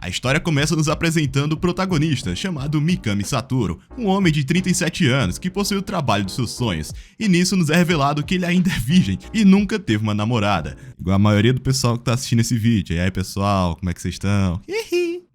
A história começa nos apresentando o protagonista, chamado Mikami Satoru, um homem de 37 anos que possui o trabalho dos seus sonhos, e nisso nos é revelado que ele ainda é virgem e nunca teve uma namorada, igual a maioria do pessoal que tá assistindo esse vídeo. E aí, pessoal, como é que vocês estão?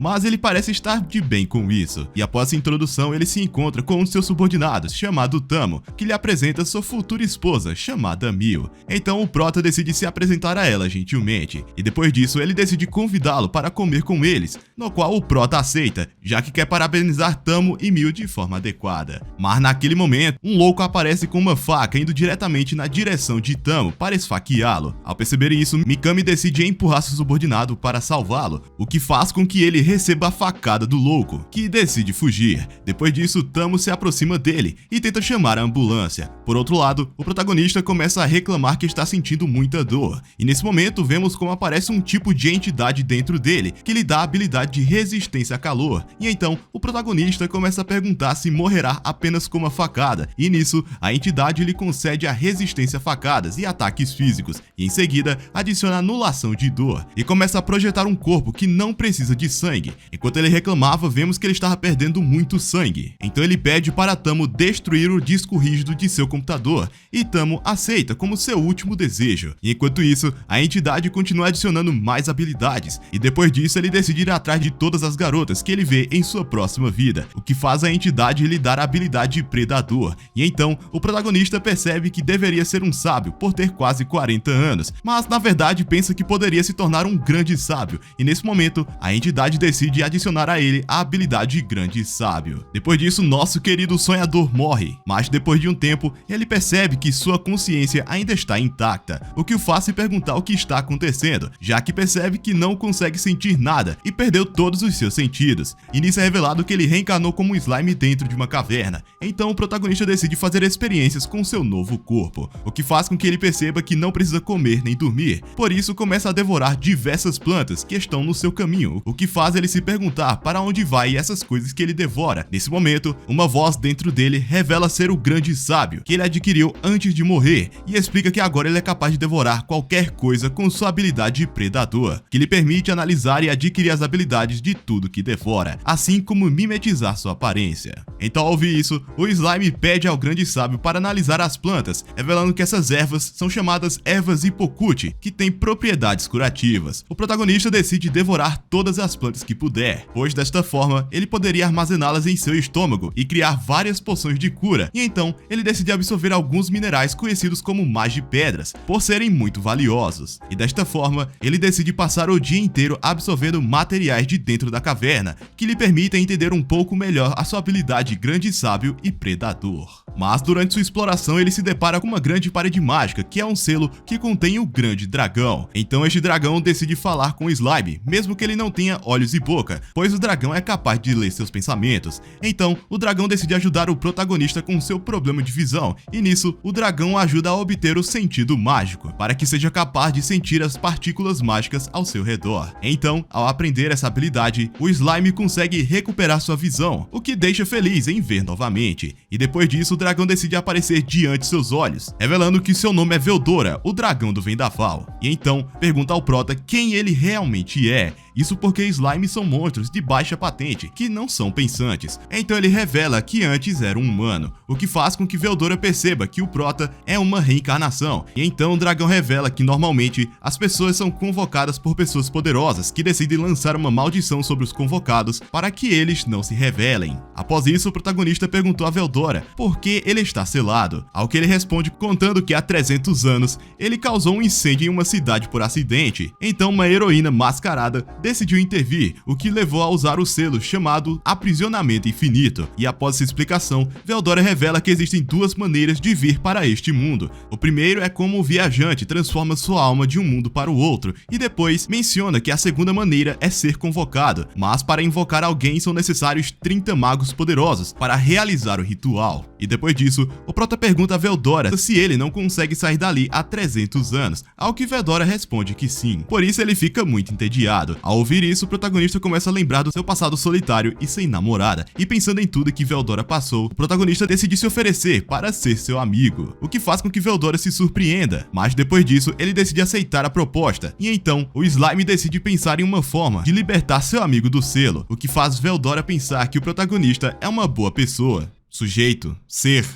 Mas ele parece estar de bem com isso, e após essa introdução ele se encontra com um de seus subordinados, chamado Tamo, que lhe apresenta sua futura esposa, chamada Mio. Então o prota decide se apresentar a ela gentilmente, e depois disso ele decide convidá-lo para comer com eles, no qual o prota aceita, já que quer parabenizar Tamo e Mio de forma adequada. Mas naquele momento, um louco aparece com uma faca indo diretamente na direção de Tamo para esfaqueá-lo. Ao perceber isso, Mikami decide empurrar seu subordinado para salvá-lo, o que faz com que ele receba a facada do louco, que decide fugir. Depois disso, Tamo se aproxima dele e tenta chamar a ambulância. Por outro lado, o protagonista começa a reclamar que está sentindo muita dor, e nesse momento vemos como aparece um tipo de entidade dentro dele, que lhe dá a habilidade de resistência a calor, e então o protagonista começa a perguntar se morrerá apenas com uma facada, e nisso a entidade lhe concede a resistência a facadas e ataques físicos, e em seguida adiciona anulação de dor, e começa a projetar um corpo que não precisa de sangue. Enquanto ele reclamava, vemos que ele estava perdendo muito sangue. Então ele pede para Tamo destruir o disco rígido de seu computador, e Tamo aceita como seu último desejo. E enquanto isso, a entidade continua adicionando mais habilidades, e depois disso ele decide ir atrás de todas as garotas que ele vê em sua próxima vida, o que faz a entidade lhe dar a habilidade de predador. E então, o protagonista percebe que deveria ser um sábio por ter quase 40 anos, mas na verdade pensa que poderia se tornar um grande sábio, e nesse momento, a entidade decide adicionar a ele a habilidade grande sábio. Depois disso, nosso querido sonhador morre, mas depois de um tempo, ele percebe que sua consciência ainda está intacta, o que o faz se perguntar o que está acontecendo, já que percebe que não consegue sentir nada e perdeu todos os seus sentidos. E nisso é revelado que ele reencarnou como um slime dentro de uma caverna. Então o protagonista decide fazer experiências com seu novo corpo, o que faz com que ele perceba que não precisa comer nem dormir. Por isso começa a devorar diversas plantas que estão no seu caminho, o que faz ele se perguntar para onde vai essas coisas que ele devora. Nesse momento, uma voz dentro dele revela ser o grande sábio que ele adquiriu antes de morrer, e explica que agora ele é capaz de devorar qualquer coisa com sua habilidade de predador, que lhe permite analisar e adquirir as habilidades de tudo que devora, assim como mimetizar sua aparência. Então, ao ouvir isso, o slime pede ao grande sábio para analisar as plantas, revelando que essas ervas são chamadas ervas Hipocuti, que têm propriedades curativas. O protagonista decide devorar todas as plantas que puder, pois desta forma ele poderia armazená-las em seu estômago e criar várias poções de cura, e então ele decide absorver alguns minerais conhecidos como magipedras, por serem muito valiosos, e desta forma ele decide passar o dia inteiro absorvendo materiais de dentro da caverna, que lhe permitem entender um pouco melhor a sua habilidade grande sábio e predador. Mas durante sua exploração ele se depara com uma grande parede mágica, que é um selo que contém o grande dragão. Então este dragão decide falar com o slime, mesmo que ele não tenha olhos e boca, pois o dragão é capaz de ler seus pensamentos. Então o dragão decide ajudar o protagonista com seu problema de visão, e nisso o dragão ajuda a obter o sentido mágico, para que seja capaz de sentir as partículas mágicas ao seu redor. Então, ao aprender essa habilidade, o slime consegue recuperar sua visão, o que deixa feliz em ver novamente, e depois disso o dragão decide aparecer diante de seus olhos, revelando que seu nome é Veldora, o dragão do vendaval. E então pergunta ao prota quem ele realmente é. Isso porque slimes são monstros de baixa patente, que não são pensantes. Então ele revela que antes era um humano, o que faz com que Veldora perceba que o prota é uma reencarnação. E então o dragão revela que normalmente as pessoas são convocadas por pessoas poderosas que decidem lançar uma maldição sobre os convocados para que eles não se revelem. Após isso, o protagonista perguntou a Veldora por que ele está selado, ao que ele responde contando que há 300 anos ele causou um incêndio em uma cidade por acidente. Então uma heroína mascarada decidiu intervir, o que levou a usar o selo chamado Aprisionamento Infinito. E após essa explicação, Veldora revela que existem duas maneiras de vir para este mundo. O primeiro é como o viajante transforma sua alma de um mundo para o outro, e depois menciona que a segunda maneira é ser convocado, mas para invocar alguém são necessários 30 magos poderosos para realizar o ritual. E depois disso, o prota pergunta a Veldora se ele não consegue sair dali há 300 anos, ao que Veldora responde que sim. Por isso ele fica muito entediado, Ao ouvir isso, o protagonista começa a lembrar do seu passado solitário e sem namorada, e pensando em tudo que Veldora passou, o protagonista decide se oferecer para ser seu amigo, o que faz com que Veldora se surpreenda, mas depois disso ele decide aceitar a proposta, e então o Slime decide pensar em uma forma de libertar seu amigo do selo, o que faz Veldora pensar que o protagonista é uma boa pessoa. Sujeito, ser,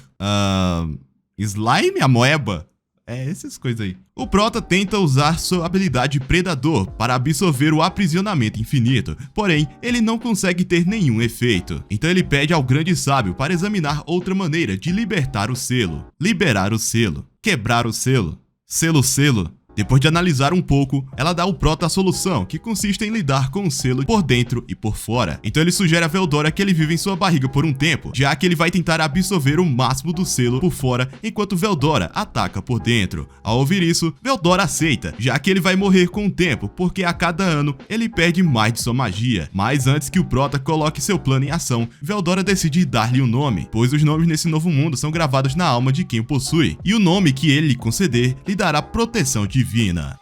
Slime, amoeba? Essas coisas aí. O Prota tenta usar sua habilidade Predador para absorver o aprisionamento infinito, porém, ele não consegue ter nenhum efeito. Então ele pede ao Grande Sábio para examinar outra maneira de libertar o selo. Liberar o selo. Quebrar o selo. Selo. Depois de analisar um pouco, ela dá ao Prota a solução, que consiste em lidar com o selo por dentro e por fora. Então ele sugere a Veldora que ele vive em sua barriga por um tempo, já que ele vai tentar absorver o máximo do selo por fora, enquanto Veldora ataca por dentro. Ao ouvir isso, Veldora aceita, já que ele vai morrer com o tempo, porque a cada ano ele perde mais de sua magia. Mas antes que o Prota coloque seu plano em ação, Veldora decide dar-lhe um nome, pois os nomes nesse novo mundo são gravados na alma de quem o possui, e o nome que ele lhe conceder lhe dará proteção divina.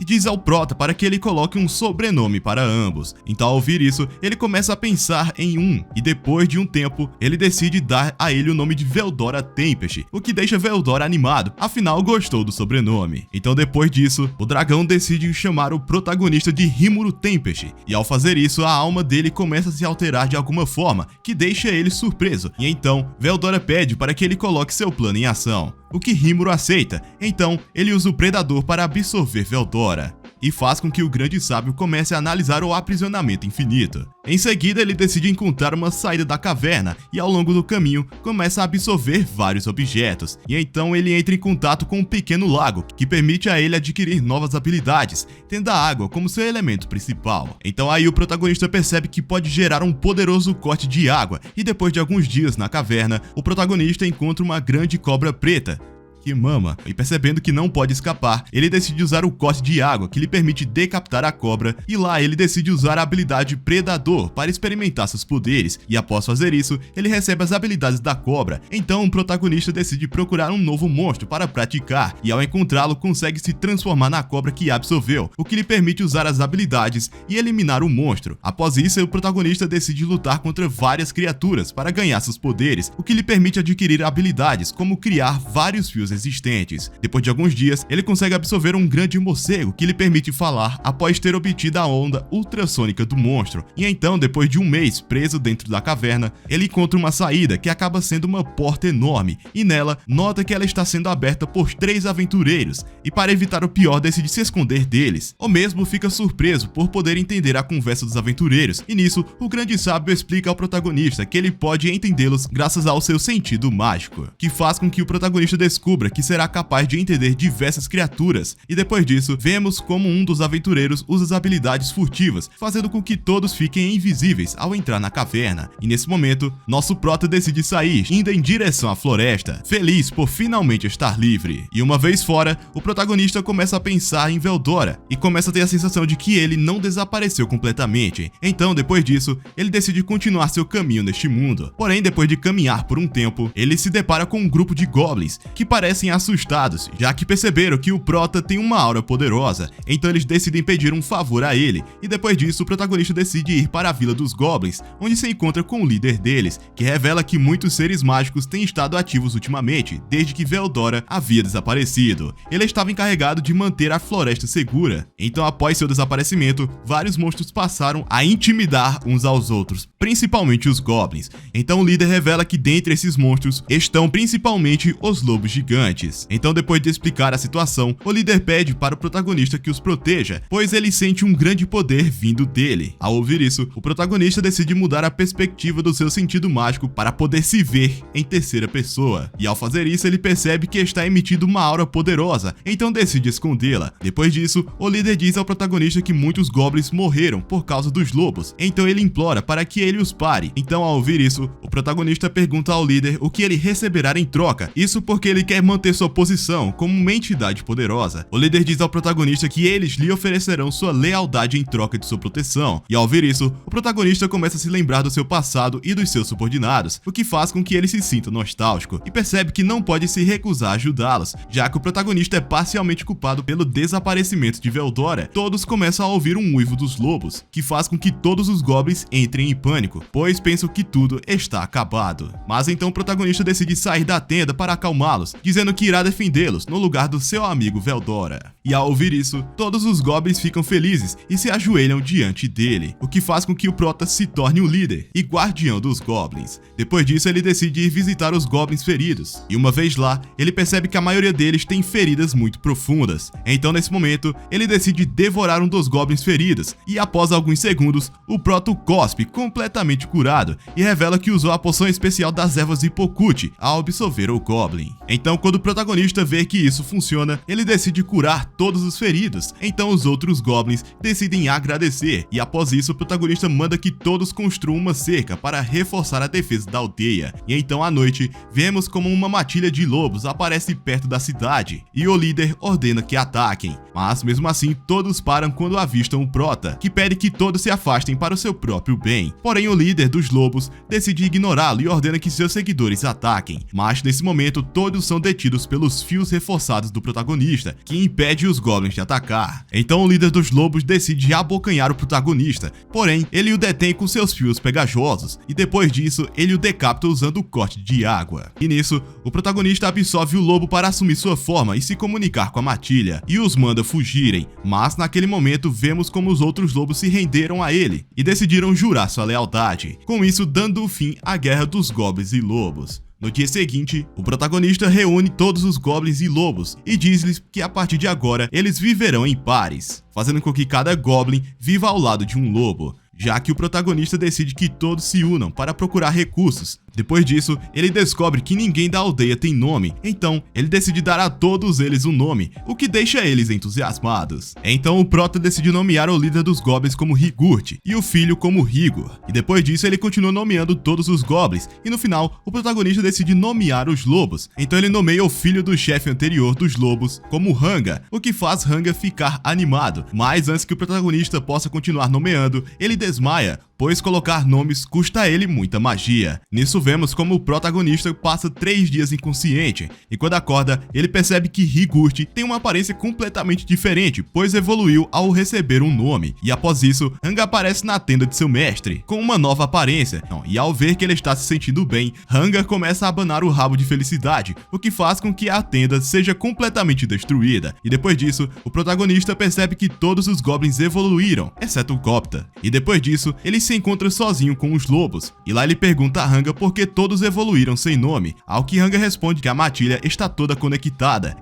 E diz ao Prota para que ele coloque um sobrenome para ambos. Então ao ouvir isso, ele começa a pensar em um, e depois de um tempo, ele decide dar a ele o nome de Veldora Tempest, o que deixa Veldora animado, afinal gostou do sobrenome. Então depois disso, o dragão decide chamar o protagonista de Rimuru Tempest, e ao fazer isso, a alma dele começa a se alterar de alguma forma, que deixa ele surpreso, e então Veldora pede para que ele coloque seu plano em ação, o que Rimuru aceita. Então ele usa o Predador para absorver Veldora, e faz com que o Grande Sábio comece a analisar o aprisionamento infinito. Em seguida, ele decide encontrar uma saída da caverna e ao longo do caminho começa a absorver vários objetos, e então ele entra em contato com um pequeno lago que permite a ele adquirir novas habilidades, tendo a água como seu elemento principal. Então aí o protagonista percebe que pode gerar um poderoso corte de água, e depois de alguns dias na caverna, o protagonista encontra uma grande cobra preta que mama, e percebendo que não pode escapar, ele decide usar o corte de água, que lhe permite decapitar a cobra, e lá ele decide usar a habilidade Predador para experimentar seus poderes, e após fazer isso, ele recebe as habilidades da cobra. Então o protagonista decide procurar um novo monstro para praticar, e ao encontrá-lo consegue se transformar na cobra que absorveu, o que lhe permite usar as habilidades e eliminar o monstro. Após isso, o protagonista decide lutar contra várias criaturas para ganhar seus poderes, o que lhe permite adquirir habilidades como criar vários fios existentes. Depois de alguns dias, ele consegue absorver um grande morcego que lhe permite falar após ter obtido a onda ultrassônica do monstro. E então, depois de um mês preso dentro da caverna, ele encontra uma saída que acaba sendo uma porta enorme, e nela nota que ela está sendo aberta por 3 aventureiros, e para evitar o pior decide se esconder deles. O mesmo fica surpreso por poder entender a conversa dos aventureiros, e nisso o Grande Sábio explica ao protagonista que ele pode entendê-los graças ao seu sentido mágico, que faz com que o protagonista descubra que será capaz de entender diversas criaturas, e depois disso, vemos como um dos aventureiros usa as habilidades furtivas, fazendo com que todos fiquem invisíveis ao entrar na caverna. E nesse momento, nosso Prota decide sair, indo em direção à floresta, feliz por finalmente estar livre. E uma vez fora, o protagonista começa a pensar em Veldora, e começa a ter a sensação de que ele não desapareceu completamente. Então, depois disso, ele decide continuar seu caminho neste mundo. Porém, depois de caminhar por um tempo, ele se depara com um grupo de goblins, que parecem assustados, já que perceberam que o Prota tem uma aura poderosa, então eles decidem pedir um favor a ele, e depois disso o protagonista decide ir para a Vila dos Goblins, onde se encontra com o líder deles, que revela que muitos seres mágicos têm estado ativos ultimamente, desde que Veldora havia desaparecido. Ele estava encarregado de manter a floresta segura, então após seu desaparecimento, vários monstros passaram a intimidar uns aos outros, principalmente os Goblins. Então o líder revela que dentre esses monstros estão principalmente os lobos gigantes. Então, depois de explicar a situação, o líder pede para o protagonista que os proteja, pois ele sente um grande poder vindo dele. Ao ouvir isso, o protagonista decide mudar a perspectiva do seu sentido mágico para poder se ver em terceira pessoa. E ao fazer isso, ele percebe que está emitindo uma aura poderosa, então decide escondê-la. Depois disso, o líder diz ao protagonista que muitos goblins morreram por causa dos lobos, então ele implora para que ele os pare. Então, ao ouvir isso, o protagonista pergunta ao líder o que ele receberá em troca, isso porque ele quer manter sua posição como uma entidade poderosa. O líder diz ao protagonista que eles lhe oferecerão sua lealdade em troca de sua proteção, e ao ouvir isso, o protagonista começa a se lembrar do seu passado e dos seus subordinados, o que faz com que ele se sinta nostálgico, e percebe que não pode se recusar a ajudá-los, já que o protagonista é parcialmente culpado pelo desaparecimento de Veldora. Todos começam a ouvir um uivo dos lobos, que faz com que todos os goblins entrem em pânico, pois pensam que tudo está acabado. Mas então o protagonista decide sair da tenda para acalmá-los, dizendo que irá defendê-los no lugar do seu amigo Veldora. E ao ouvir isso, todos os goblins ficam felizes e se ajoelham diante dele, o que faz com que o prota se torne o líder e guardião dos goblins. Depois disso, ele decide ir visitar os goblins feridos, e uma vez lá, ele percebe que a maioria deles tem feridas muito profundas. Então nesse momento, ele decide devorar um dos goblins feridos, e após alguns segundos, o prota o cospe completamente curado e revela que usou a poção especial das ervas Hipokut ao absorver o goblin. Então quando o protagonista vê que isso funciona, ele decide curar todos os feridos. Então os outros goblins decidem agradecer, e após isso o protagonista manda que todos construam uma cerca para reforçar a defesa da aldeia. E então à noite, vemos como uma matilha de lobos aparece perto da cidade, e o líder ordena que ataquem. Mas mesmo assim, todos param quando avistam o prota, que pede que todos se afastem para o seu próprio bem. Porém o líder dos lobos decide ignorá-lo e ordena que seus seguidores ataquem. Mas nesse momento, todos são detidos pelos fios reforçados do protagonista, que impede os goblins de atacar. Então o líder dos lobos decide abocanhar o protagonista, porém ele o detém com seus fios pegajosos, e depois disso ele o decapita usando o corte de água. E nisso, o protagonista absorve o lobo para assumir sua forma e se comunicar com a matilha, e os manda fugirem. Mas naquele momento vemos como os outros lobos se renderam a ele e decidiram jurar sua lealdade, com isso dando fim à guerra dos goblins e lobos. No dia seguinte, o protagonista reúne todos os goblins e lobos e diz-lhes que a partir de agora eles viverão em pares, fazendo com que cada goblin viva ao lado de um lobo, já que o protagonista decide que todos se unam para procurar recursos. Depois disso, ele descobre que ninguém da aldeia tem nome, então ele decide dar a todos eles um nome, o que deixa eles entusiasmados. Então o prota decide nomear o líder dos goblins como Rigurt e o filho como Rigor, e depois disso ele continua nomeando todos os goblins, e no final o protagonista decide nomear os lobos. Então ele nomeia o filho do chefe anterior dos lobos como Ranga, o que faz Ranga ficar animado, mas antes que o protagonista possa continuar nomeando, ele desmaia, pois colocar nomes custa a ele muita magia. Nisso vemos como o protagonista passa 3 dias inconsciente, e quando acorda, ele percebe que Rigurt tem uma aparência completamente diferente, pois evoluiu ao receber um nome, e após isso, Ranga aparece na tenda de seu mestre, com uma nova aparência, e ao ver que ele está se sentindo bem, Ranga começa a abanar o rabo de felicidade, o que faz com que a tenda seja completamente destruída, e depois disso, o protagonista percebe que todos os goblins evoluíram, exceto o Gopta, e depois disso, ele se encontra sozinho com os lobos, e lá ele pergunta a Ranga por que todos evoluíram sem nome, ao que Ranga responde que a matilha está toda conectada.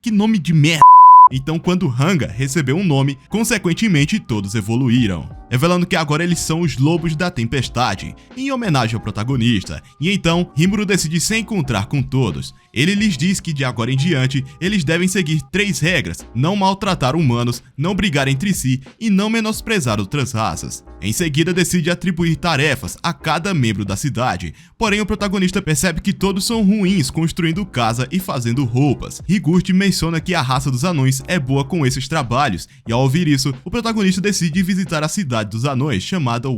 Que nome de merda! Então quando Ranga recebeu um nome, consequentemente todos evoluíram, revelando que agora eles são os Lobos da Tempestade, em homenagem ao protagonista. E então Rimuru decide se encontrar com todos. Ele lhes diz que de agora em diante eles devem seguir 3 regras: não maltratar humanos, não brigar entre si e não menosprezar outras raças. Em seguida decide atribuir tarefas a cada membro da cidade, porém o protagonista percebe que todos são ruins construindo casa e fazendo roupas. Rigurt menciona que a raça dos anões é boa com esses trabalhos, e ao ouvir isso, o protagonista decide visitar a cidade dos anões chamada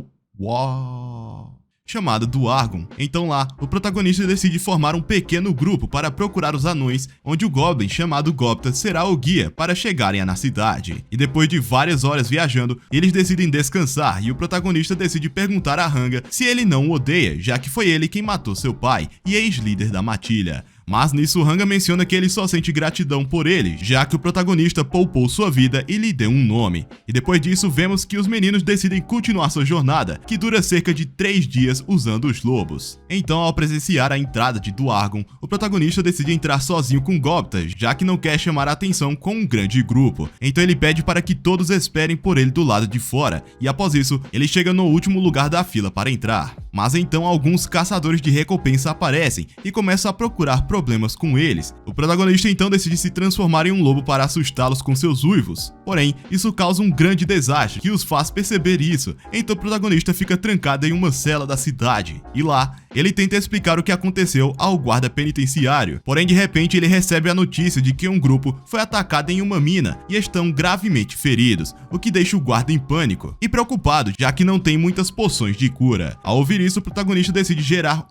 do Argon. Então lá, o protagonista decide formar um pequeno grupo para procurar os anões, onde o goblin chamado Gopta será o guia para chegarem na cidade. E depois de várias horas viajando, eles decidem descansar, e o protagonista decide perguntar a Ranga se ele não o odeia, já que foi ele quem matou seu pai e ex-líder da matilha. Mas nisso Ranga menciona que ele só sente gratidão por ele, já que o protagonista poupou sua vida e lhe deu um nome. E depois disso vemos que os meninos decidem continuar sua jornada, que dura cerca de 3 dias usando os lobos. Então ao presenciar a entrada de Duargon, o protagonista decide entrar sozinho com Gopta, já que não quer chamar a atenção com um grande grupo. Então ele pede para que todos esperem por ele do lado de fora, e após isso, ele chega no último lugar da fila para entrar. Mas então alguns caçadores de recompensa aparecem e começam a procurar problemas com eles. O protagonista então decide se transformar em um lobo para assustá-los com seus uivos. Porém, isso causa um grande desastre que os faz perceber isso. Então o protagonista fica trancado em uma cela da cidade. E lá, ele tenta explicar o que aconteceu ao guarda penitenciário. Porém, de repente, ele recebe a notícia de que um grupo foi atacado em uma mina e estão gravemente feridos, o que deixa o guarda em pânico e preocupado, já que não tem muitas poções de cura. Ao ouvir isso, o protagonista decide gerar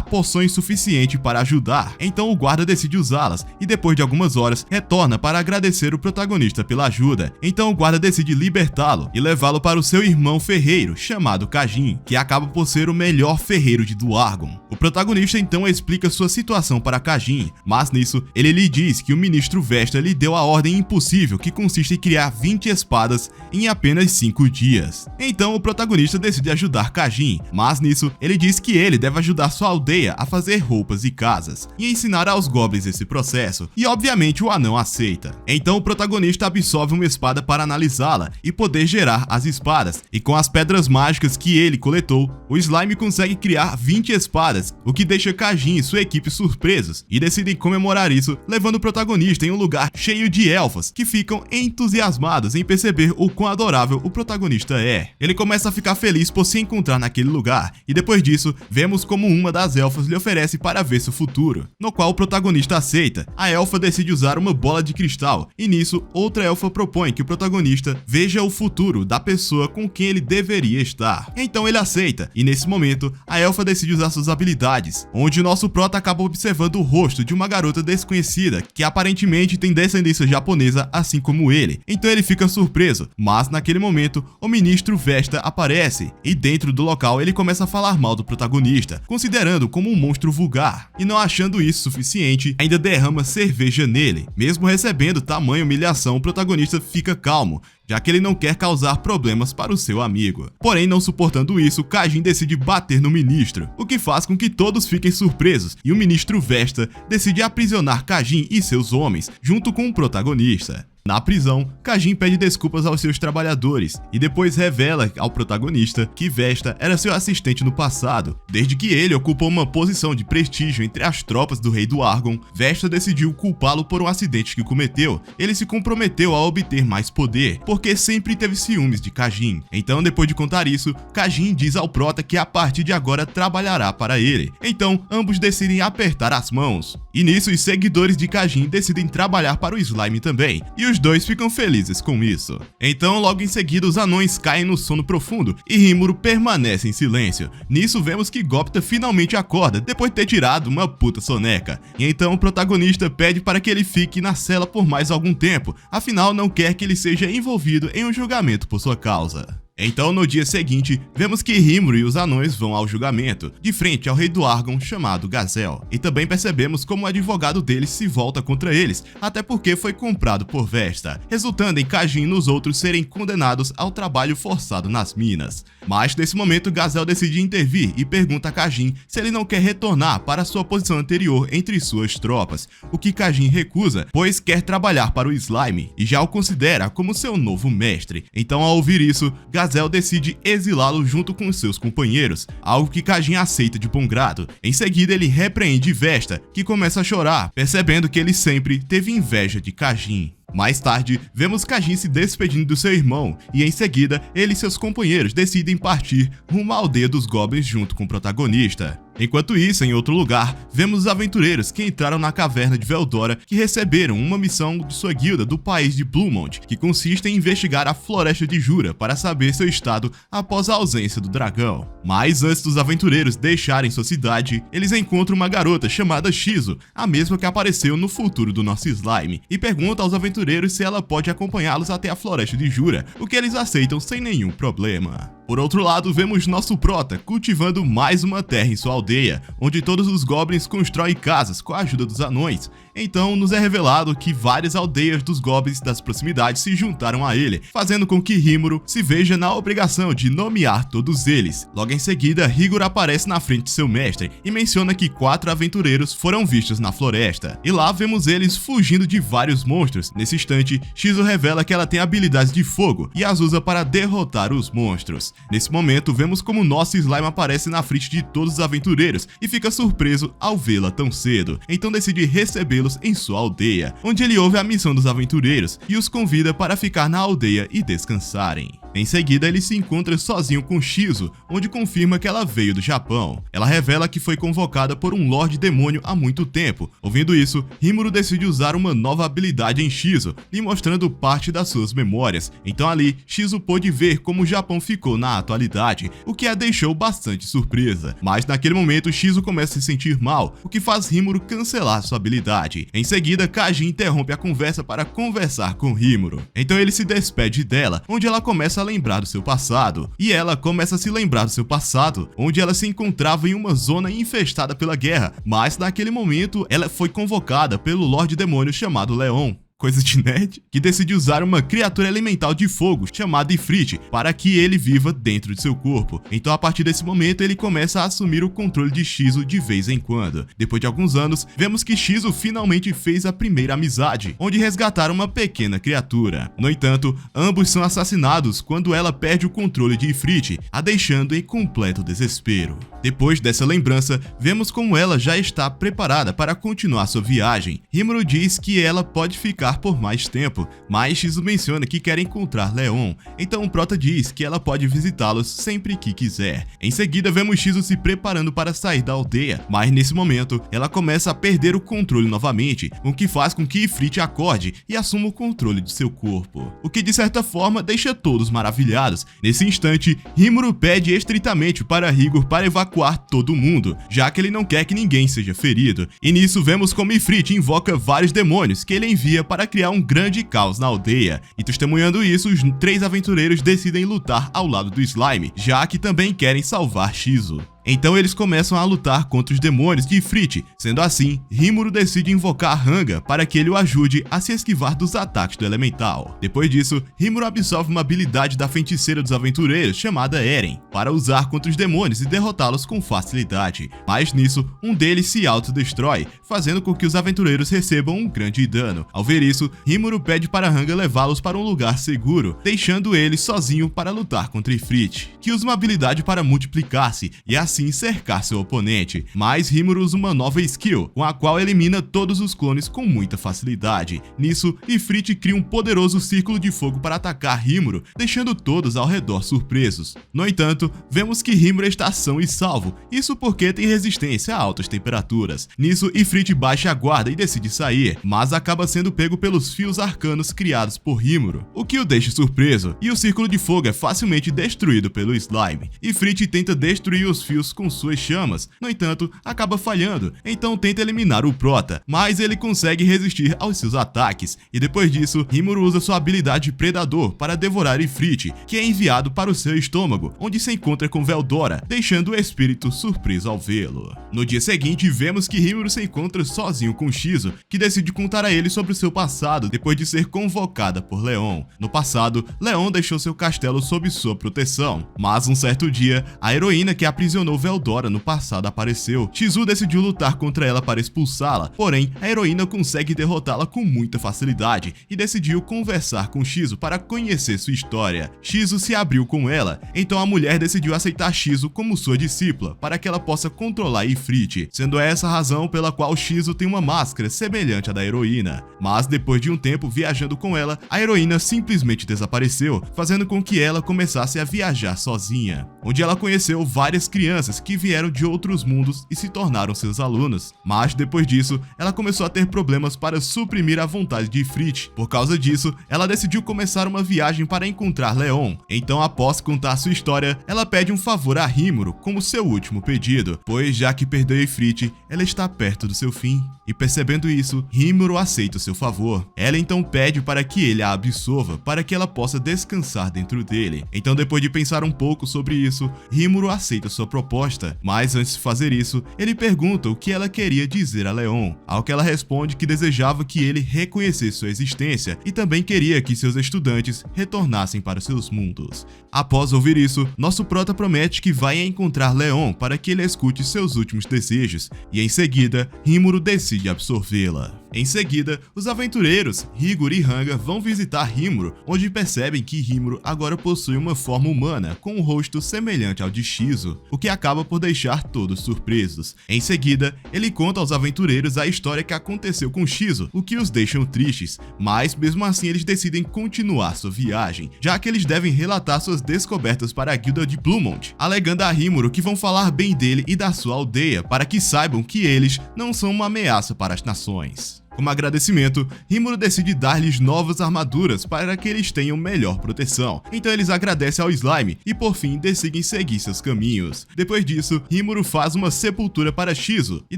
poções suficientes para ajudar. Então o guarda decide usá-las e depois de algumas horas retorna para agradecer o protagonista pela ajuda. Então o guarda decide libertá-lo e levá-lo para o seu irmão ferreiro, chamado Kajin, que acaba por ser o melhor ferreiro de Dwargon. O protagonista então explica sua situação para Kajin, mas nisso ele lhe diz que o ministro Vesta lhe deu a ordem impossível que consiste em criar 20 espadas em apenas 5 dias. Então o protagonista decide ajudar Kajin, mas nisso ele diz que ele deve ajudar sua aldeia a fazer roupas e casas e ensinar aos goblins esse processo, e obviamente o anão aceita. Então o protagonista absorve uma espada para analisá-la e poder gerar as espadas, e com as pedras mágicas que ele coletou, o slime consegue criar 20 espadas, o que deixa Kajin e sua equipe surpresos e decidem comemorar isso, levando o protagonista em um lugar cheio de elfas que ficam entusiasmados em perceber o quão adorável o protagonista é. Ele começa a ficar feliz por se encontrar naquele lugar, e depois disso vemos como uma das elfas lhe oferece para ver seu futuro, no qual o protagonista aceita. A elfa decide usar uma bola de cristal, e nisso outra elfa propõe que o protagonista veja o futuro da pessoa com quem ele deveria estar. Então ele aceita, e nesse momento a elfa decide usar suas habilidades, onde o nosso prota acaba observando o rosto de uma garota desconhecida, que aparentemente tem descendência japonesa assim como ele. Então ele fica surpreso, mas naquele momento o ministro Vesta aparece, e dentro do local ele começa a falar mal do protagonista, considerando como um monstro vulgar, e não achando isso suficiente, ainda derrama cerveja nele. Mesmo recebendo tamanha humilhação, o protagonista fica calmo, já que ele não quer causar problemas para o seu amigo. Porém, não suportando isso, Kajin decide bater no ministro, o que faz com que todos fiquem surpresos, e o ministro Vesta decide aprisionar Kajin e seus homens, junto com o protagonista. Na prisão, Kajin pede desculpas aos seus trabalhadores e depois revela ao protagonista que Vesta era seu assistente no passado. Desde que ele ocupou uma posição de prestígio entre as tropas do rei Dwargon, Vesta decidiu culpá-lo por um acidente que cometeu. Ele se comprometeu a obter mais poder, porque sempre teve ciúmes de Kajin. Então, depois de contar isso, Kajin diz ao prota que a partir de agora trabalhará para ele. Então, ambos decidem apertar as mãos. E nisso, os seguidores de Kajin decidem trabalhar para o slime também, e os dois ficam felizes com isso. Então, logo em seguida, os anões caem no sono profundo e Rimuru permanece em silêncio. Nisso, vemos que Gopta finalmente acorda depois de ter tirado uma puta soneca. E então o protagonista pede para que ele fique na cela por mais algum tempo, afinal não quer que ele seja envolvido em um julgamento por sua causa. Então, no dia seguinte, vemos que Rimuru e os anões vão ao julgamento, de frente ao rei Dwargon chamado Gazel. E também percebemos como o advogado deles se volta contra eles, até porque foi comprado por Vesta, resultando em Kajin e os outros serem condenados ao trabalho forçado nas minas. Mas, nesse momento, Gazel decide intervir e pergunta a Kajin se ele não quer retornar para sua posição anterior entre suas tropas, o que Kajin recusa, pois quer trabalhar para o slime, e já o considera como seu novo mestre. Então, ao ouvir isso, Gazel decide exilá-lo junto com seus companheiros, algo que Kajin aceita de bom grado. Em seguida, ele repreende Vesta, que começa a chorar, percebendo que ele sempre teve inveja de Kajin. Mais tarde, vemos Kajin se despedindo do seu irmão, e em seguida, ele e seus companheiros decidem partir rumo à aldeia dos goblins junto com o protagonista. Enquanto isso, em outro lugar, vemos os aventureiros que entraram na caverna de Veldora, que receberam uma missão de sua guilda do país de Bluemont, que consiste em investigar a floresta de Jura para saber seu estado após a ausência do dragão. Mas antes dos aventureiros deixarem sua cidade, eles encontram uma garota chamada Shizu, a mesma que apareceu no futuro do nosso slime, e pergunta aos aventureiros se ela pode acompanhá-los até a floresta de Jura, o que eles aceitam sem nenhum problema. Por outro lado, vemos nosso prota cultivando mais uma terra em sua aldeia, onde todos os goblins constroem casas com a ajuda dos anões. Então, nos é revelado que várias aldeias dos goblins das proximidades se juntaram a ele, fazendo com que Rimuru se veja na obrigação de nomear todos eles. Logo em seguida, Rigor aparece na frente de seu mestre e menciona que 4 aventureiros foram vistos na floresta. E lá vemos eles fugindo de vários monstros. Nesse instante, Shizu revela que ela tem habilidades de fogo e as usa para derrotar os monstros. Nesse momento, vemos como nosso slime aparece na frente de todos os aventureiros e fica surpreso ao vê-la tão cedo, então decide recebê-los em sua aldeia, onde ele ouve a missão dos aventureiros e os convida para ficar na aldeia e descansarem. Em seguida, ele se encontra sozinho com Shizu, onde confirma que ela veio do Japão. Ela revela que foi convocada por um Lorde Demônio há muito tempo. Ouvindo isso, Rimuru decide usar uma nova habilidade em Shizu, lhe mostrando parte das suas memórias. Então ali, Shizu pôde ver como o Japão ficou na atualidade, o que a deixou bastante surpresa. Mas naquele momento, Shizu começa a se sentir mal, o que faz Rimuru cancelar sua habilidade. Em seguida, Kaji interrompe a conversa para conversar com Rimuru. Então ele se despede dela, onde ela começa a lembrar do seu passado. E ela começa a se lembrar do seu passado, onde ela se encontrava em uma zona infestada pela guerra, mas naquele momento ela foi convocada pelo Lorde Demônio chamado Leon. Coisa de nerd, que decide usar uma criatura elemental de fogo chamada Ifrit para que ele viva dentro de seu corpo. Então a partir desse momento ele começa a assumir o controle de Shizu de vez em quando. Depois de alguns anos, vemos que Shizu finalmente fez a primeira amizade, onde resgataram uma pequena criatura. No entanto, ambos são assassinados quando ela perde o controle de Ifrit, a deixando em completo desespero. Depois dessa lembrança, vemos como ela já está preparada para continuar sua viagem. Rimuru diz que ela pode ficar por mais tempo, mas Shizu menciona que quer encontrar Leon, então o Prota diz que ela pode visitá-los sempre que quiser. Em seguida, vemos Shizu se preparando para sair da aldeia, mas nesse momento, ela começa a perder o controle novamente, o que faz com que Ifrit acorde e assuma o controle de seu corpo, o que de certa forma deixa todos maravilhados. Nesse instante, Rimuru pede estritamente para Rigor para evacuar todo mundo, já que ele não quer que ninguém seja ferido, e nisso vemos como Ifrit invoca vários demônios que ele envia para criar um grande caos na aldeia, e testemunhando isso, os 3 aventureiros decidem lutar ao lado do Slime, já que também querem salvar Shizu. Então eles começam a lutar contra os demônios de Ifrit. Sendo assim, Rimuru decide invocar Ranga para que ele o ajude a se esquivar dos ataques do elemental. Depois disso, Rimuru absorve uma habilidade da feiticeira dos aventureiros chamada Eren, para usar contra os demônios e derrotá-los com facilidade. Mas nisso, um deles se autodestrói, fazendo com que os aventureiros recebam um grande dano. Ao ver isso, Rimuru pede para Ranga levá-los para um lugar seguro, deixando ele sozinho para lutar contra Ifrit, que usa uma habilidade para multiplicar-se e assim cercar seu oponente, mas Rimuru usa uma nova skill, com a qual elimina todos os clones com muita facilidade. Nisso, Ifrit cria um poderoso círculo de fogo para atacar Rimuru, deixando todos ao redor surpresos. No entanto, vemos que Rimuru está são e salvo, isso porque tem resistência a altas temperaturas. Nisso, Ifrit baixa a guarda e decide sair, mas acaba sendo pego pelos fios arcanos criados por Rimuru, o que o deixa surpreso, e o círculo de fogo é facilmente destruído pelo slime. Ifrit tenta destruir os fios com suas chamas, no entanto, acaba falhando, então tenta eliminar o Prota, mas ele consegue resistir aos seus ataques, e depois disso, Rimuru usa sua habilidade Predador para devorar Ifrit, que é enviado para o seu estômago, onde se encontra com Veldora, deixando o espírito surpreso ao vê-lo. No dia seguinte, vemos que Rimuru se encontra sozinho com Shizu, que decide contar a ele sobre o seu passado depois de ser convocada por Leon. No passado, Leon deixou seu castelo sob sua proteção, mas um certo dia, a heroína que aprisionou Veldora no passado apareceu. Shizu decidiu lutar contra ela para expulsá-la, porém a heroína consegue derrotá-la com muita facilidade e decidiu conversar com Shizu para conhecer sua história. Shizu se abriu com ela, então a mulher decidiu aceitar Shizu como sua discípula para que ela possa controlar Ifrit, sendo essa a razão pela qual Shizu tem uma máscara semelhante à da heroína. Mas depois de um tempo viajando com ela, a heroína simplesmente desapareceu, fazendo com que ela começasse a viajar sozinha, onde ela conheceu várias crianças que vieram de outros mundos e se tornaram seus alunos. Mas depois disso, ela começou a ter problemas para suprimir a vontade de Ifrit. Por causa disso, ela decidiu começar uma viagem para encontrar Leon. Então, após contar sua história, ela pede um favor a Rimuru como seu último pedido, pois já que perdeu Ifrit, ela está perto do seu fim. E percebendo isso, Rimuru aceita o seu favor. Ela então pede para que ele a absorva, para que ela possa descansar dentro dele. Então, depois de pensar um pouco sobre isso, Rimuru aceita sua proposta proposta, mas antes de fazer isso, ele pergunta o que ela queria dizer a Leon, ao que ela responde que desejava que ele reconhecesse sua existência e também queria que seus estudantes retornassem para seus mundos. Após ouvir isso, nosso prota promete que vai encontrar Leon para que ele escute seus últimos desejos, e em seguida, Rimuru decide absorvê-la. Em seguida, os aventureiros, Rigor e Hanga vão visitar Rimuru, onde percebem que Rimuru agora possui uma forma humana, com um rosto semelhante ao de Shizu, o que acaba por deixar todos surpresos. Em seguida, ele conta aos aventureiros a história que aconteceu com Shizu, o que os deixam tristes, mas mesmo assim eles decidem continuar sua viagem, já que eles devem relatar suas descobertas para a guilda de Bluemont, alegando a Rimuru que vão falar bem dele e da sua aldeia, para que saibam que eles não são uma ameaça para as nações. Como agradecimento, Rimuru decide dar-lhes novas armaduras para que eles tenham melhor proteção. Então eles agradecem ao Slime e por fim decidem seguir seus caminhos. Depois disso, Rimuru faz uma sepultura para Shizu e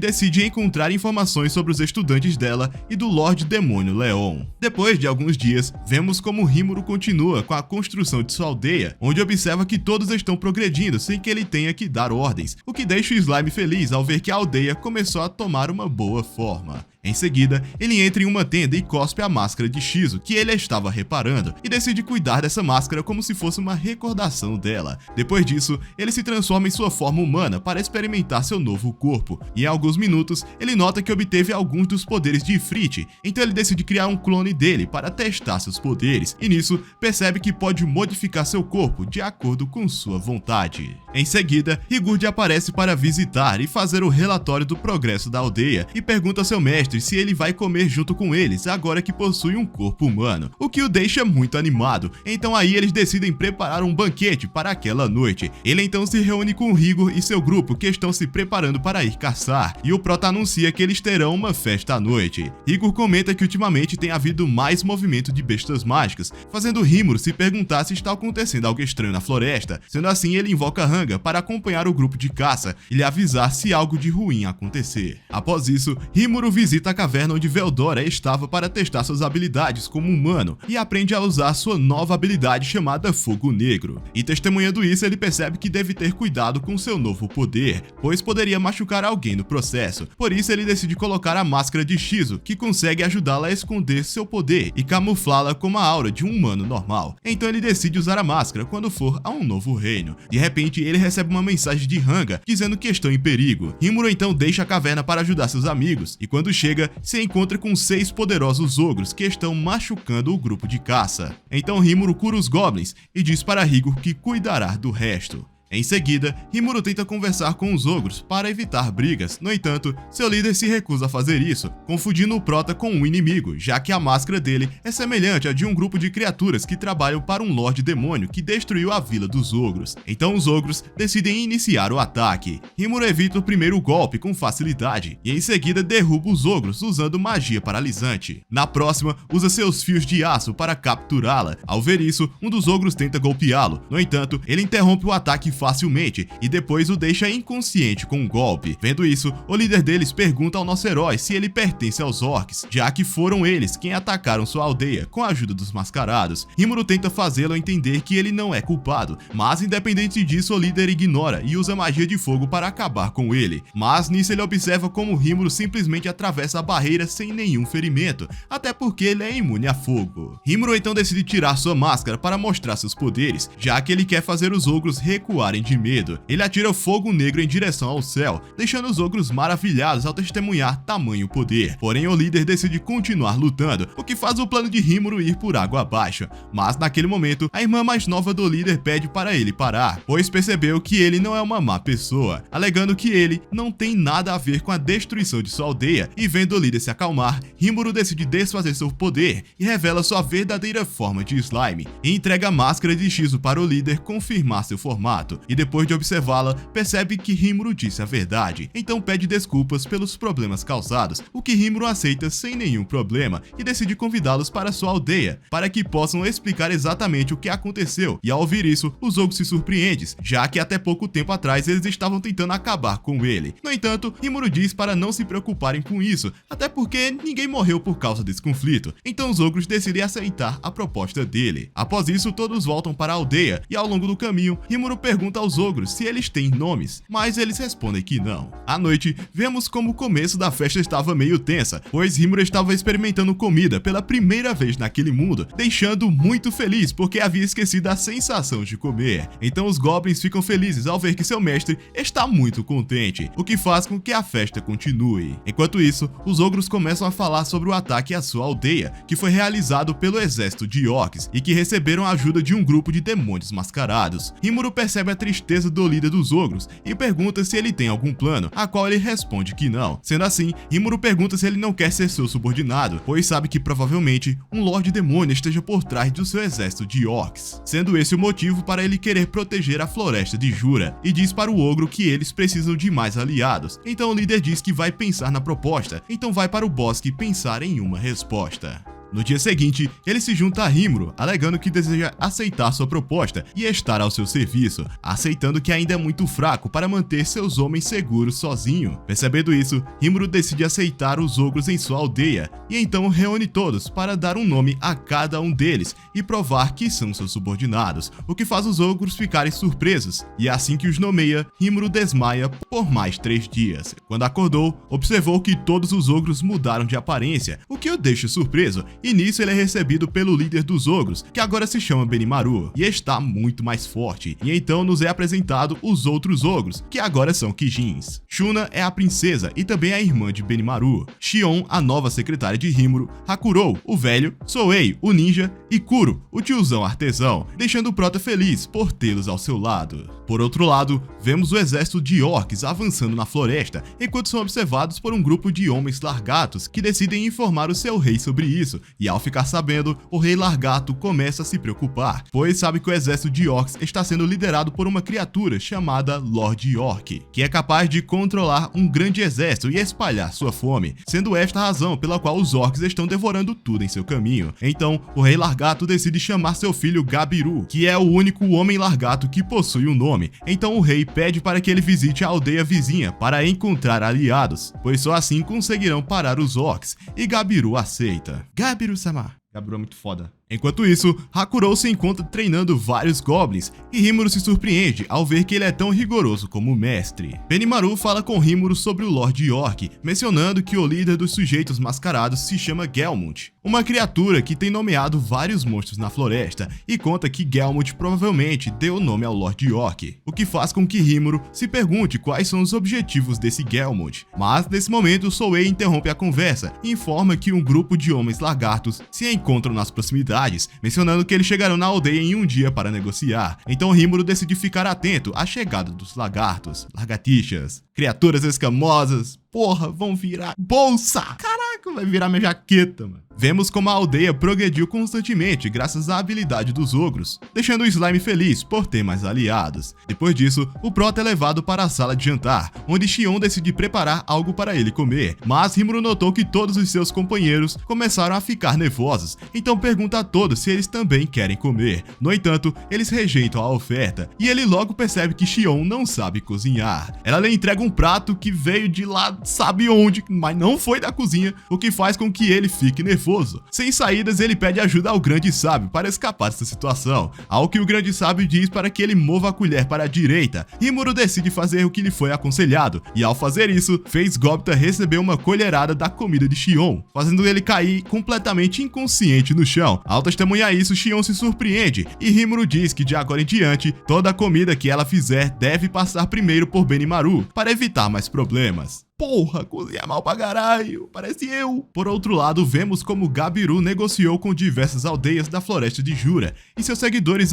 decide encontrar informações sobre os estudantes dela e do Lorde Demônio Leon. Depois de alguns dias, vemos como Rimuru continua com a construção de sua aldeia, onde observa que todos estão progredindo sem que ele tenha que dar ordens, o que deixa o Slime feliz ao ver que a aldeia começou a tomar uma boa forma. Em seguida, ele entra em uma tenda e cospe a máscara de Shizu, que ele estava reparando, e decide cuidar dessa máscara como se fosse uma recordação dela. Depois disso, ele se transforma em sua forma humana para experimentar seu novo corpo, e em alguns minutos, ele nota que obteve alguns dos poderes de Ifrit, então ele decide criar um clone dele para testar seus poderes, e nisso, percebe que pode modificar seu corpo de acordo com sua vontade. Em seguida, Rigurd aparece para visitar e fazer o relatório do progresso da aldeia, e pergunta a seu mestre se ele vai comer junto com eles agora que possui um corpo humano, o que o deixa muito animado. Então aí eles decidem preparar um banquete para aquela noite. Ele então se reúne com Rigor e seu grupo que estão se preparando para ir caçar, e o prota anuncia que eles terão uma festa à noite. Rigor comenta que ultimamente tem havido mais movimento de bestas mágicas, fazendo Rimuru se perguntar se está acontecendo algo estranho na floresta. Sendo assim, ele invoca Hanga para acompanhar o grupo de caça e lhe avisar se algo de ruim acontecer. Após isso, Rimuru visita a caverna onde Veldora estava para testar suas habilidades como humano e aprende a usar sua nova habilidade chamada Fogo Negro. E testemunhando isso, ele percebe que deve ter cuidado com seu novo poder, pois poderia machucar alguém no processo. Por isso ele decide colocar a máscara de Shizu, que consegue ajudá-la a esconder seu poder e camuflá-la como a aura de um humano normal. Então ele decide usar a máscara quando for a um novo reino. De repente ele recebe uma mensagem de Hanga dizendo que estão em perigo. Rimuru então deixa a caverna para ajudar seus amigos e quando chega, se encontra com 6 poderosos ogros que estão machucando o grupo de caça. Então Rimuru cura os goblins e diz para Rigor que cuidará do resto. Em seguida, Rimuru tenta conversar com os ogros para evitar brigas, no entanto, seu líder se recusa a fazer isso, confundindo o prota com um inimigo, já que a máscara dele é semelhante à de um grupo de criaturas que trabalham para um Lorde Demônio que destruiu a vila dos ogros. Então os ogros decidem iniciar o ataque. Rimuru evita o primeiro golpe com facilidade, e em seguida derruba os ogros usando magia paralisante. Na próxima, usa seus fios de aço para capturá-la. Ao ver isso, um dos ogros tenta golpeá-lo, no entanto, ele interrompe o ataque facilmente e depois o deixa inconsciente com um golpe. Vendo isso, o líder deles pergunta ao nosso herói se ele pertence aos orcs, já que foram eles quem atacaram sua aldeia com a ajuda dos mascarados. Rimuru tenta fazê-lo entender que ele não é culpado, mas independente disso o líder ignora e usa magia de fogo para acabar com ele. Mas nisso ele observa como Rimuru simplesmente atravessa a barreira sem nenhum ferimento, até porque ele é imune a fogo. Rimuru então decide tirar sua máscara para mostrar seus poderes, já que ele quer fazer os ogros recuar de medo. Ele atira fogo negro em direção ao céu, deixando os ogros maravilhados ao testemunhar tamanho poder. Porém, o líder decide continuar lutando, o que faz o plano de Rimuru ir por água abaixo. Mas naquele momento, a irmã mais nova do líder pede para ele parar, pois percebeu que ele não é uma má pessoa, alegando que ele não tem nada a ver com a destruição de sua aldeia, e vendo o líder se acalmar, Rimuru decide desfazer seu poder e revela sua verdadeira forma de slime, e entrega a máscara de Shizu para o líder confirmar seu formato. E depois de observá-la, percebe que Rimuru disse a verdade, então pede desculpas pelos problemas causados, o que Rimuru aceita sem nenhum problema e decide convidá-los para sua aldeia, para que possam explicar exatamente o que aconteceu, e ao ouvir isso, os ogros se surpreendem, já que até pouco tempo atrás eles estavam tentando acabar com ele. No entanto, Rimuru diz para não se preocuparem com isso, até porque ninguém morreu por causa desse conflito, então os ogros decidem aceitar a proposta dele. Após isso, todos voltam para a aldeia, e ao longo do caminho, Rimuru pergunta pergunta aos ogros se eles têm nomes, mas eles respondem que não. À noite, vemos como o começo da festa estava meio tensa, pois Rimuru estava experimentando comida pela primeira vez naquele mundo, deixando muito feliz porque havia esquecido a sensação de comer. Então os goblins ficam felizes ao ver que seu mestre está muito contente, o que faz com que a festa continue. Enquanto isso, os ogros começam a falar sobre o ataque à sua aldeia, que foi realizado pelo exército de orcs e que receberam a ajuda de um grupo de demônios mascarados. Rimuru percebe a tristeza do líder dos ogros e pergunta se ele tem algum plano, a qual ele responde que não. Sendo assim, Rimuru pergunta se ele não quer ser seu subordinado, pois sabe que provavelmente um Lorde Demônio esteja por trás do seu exército de orcs, sendo esse o motivo para ele querer proteger a floresta de Jura, e diz para o ogro que eles precisam de mais aliados. Então o líder diz que vai pensar na proposta, então vai para o bosque pensar em uma resposta. No dia seguinte, ele se junta a Rimuru, alegando que deseja aceitar sua proposta e estar ao seu serviço, aceitando que ainda é muito fraco para manter seus homens seguros sozinho. Percebendo isso, Rimuru decide aceitar os ogros em sua aldeia, e então reúne todos para dar um nome a cada um deles e provar que são seus subordinados, o que faz os ogros ficarem surpresos, e assim que os nomeia, Rimuru desmaia por mais 3 dias. Quando acordou, observou que todos os ogros mudaram de aparência, o que o deixa surpreso, e nisso ele é recebido pelo líder dos ogros, que agora se chama Benimaru, e está muito mais forte. E então nos é apresentado os outros ogros, que agora são Kijins. Shuna é a princesa e também a irmã de Benimaru, Shion, a nova secretária de Rimuru, Hakurou, o velho, Souei, o ninja, e Kuro, o tiozão artesão, deixando o Prota feliz por tê-los ao seu lado. Por outro lado, vemos o exército de orcs avançando na floresta, enquanto são observados por um grupo de homens largatos que decidem informar o seu rei sobre isso, e ao ficar sabendo, o rei largato começa a se preocupar, pois sabe que o exército de orcs está sendo liderado por uma criatura chamada Lorde Orc, que é capaz de controlar um grande exército e espalhar sua fome, sendo esta a razão pela qual os orcs estão devorando tudo em seu caminho. Então, o rei largato decide chamar seu filho Gabiru, que é o único homem largato que possui um nome. Então o rei pede para que ele visite a aldeia vizinha para encontrar aliados, pois só assim conseguirão parar os orcs, e Gabiru aceita. Gabiru-sama. Gabiru é muito foda. Enquanto isso, Hakurou se encontra treinando vários goblins, e Rimuru se surpreende ao ver que ele é tão rigoroso como o mestre. Benimaru fala com Rimuru sobre o Lorde Orc, mencionando que o líder dos sujeitos mascarados se chama Gelmund, uma criatura que tem nomeado vários monstros na floresta, e conta que Gelmund provavelmente deu o nome ao Lorde Orc, o que faz com que Rimuru se pergunte quais são os objetivos desse Gelmund. Mas nesse momento, Souei interrompe a conversa e informa que um grupo de homens lagartos se encontram nas proximidades, mencionando que eles chegarão na aldeia em um dia para negociar. Então Rimuru decide ficar atento à chegada dos lagartos, lagartixas, criaturas escamosas. Porra, vão virar bolsa! Caraca, vai virar minha jaqueta, mano. Vemos como a aldeia progrediu constantemente graças à habilidade dos ogros, deixando o Slime feliz por ter mais aliados. Depois disso, o Prota é levado para a sala de jantar, onde Shion decide preparar algo para ele comer, mas Rimuru notou que todos os seus companheiros começaram a ficar nervosos, então pergunta a todos se eles também querem comer. No entanto, eles rejeitam a oferta, e ele logo percebe que Shion não sabe cozinhar. Ela lhe entrega um prato que veio de lá sabe onde, mas não foi da cozinha, o que faz com que ele fique nervoso. Sem saídas, ele pede ajuda ao Grande Sábio para escapar dessa situação, ao que o Grande Sábio diz para que ele mova a colher para a direita. Rimuru decide fazer o que lhe foi aconselhado, e ao fazer isso, fez Gobta receber uma colherada da comida de Shion, fazendo ele cair completamente inconsciente no chão. Ao testemunhar isso, Shion se surpreende, e Rimuru diz que de agora em diante, toda a comida que ela fizer deve passar primeiro por Benimaru, para evitar mais problemas. Porra, cozinha mal pra caralho, parece eu. Por outro lado, vemos como Gabiru negociou com diversas aldeias da floresta de Jura, e seus seguidores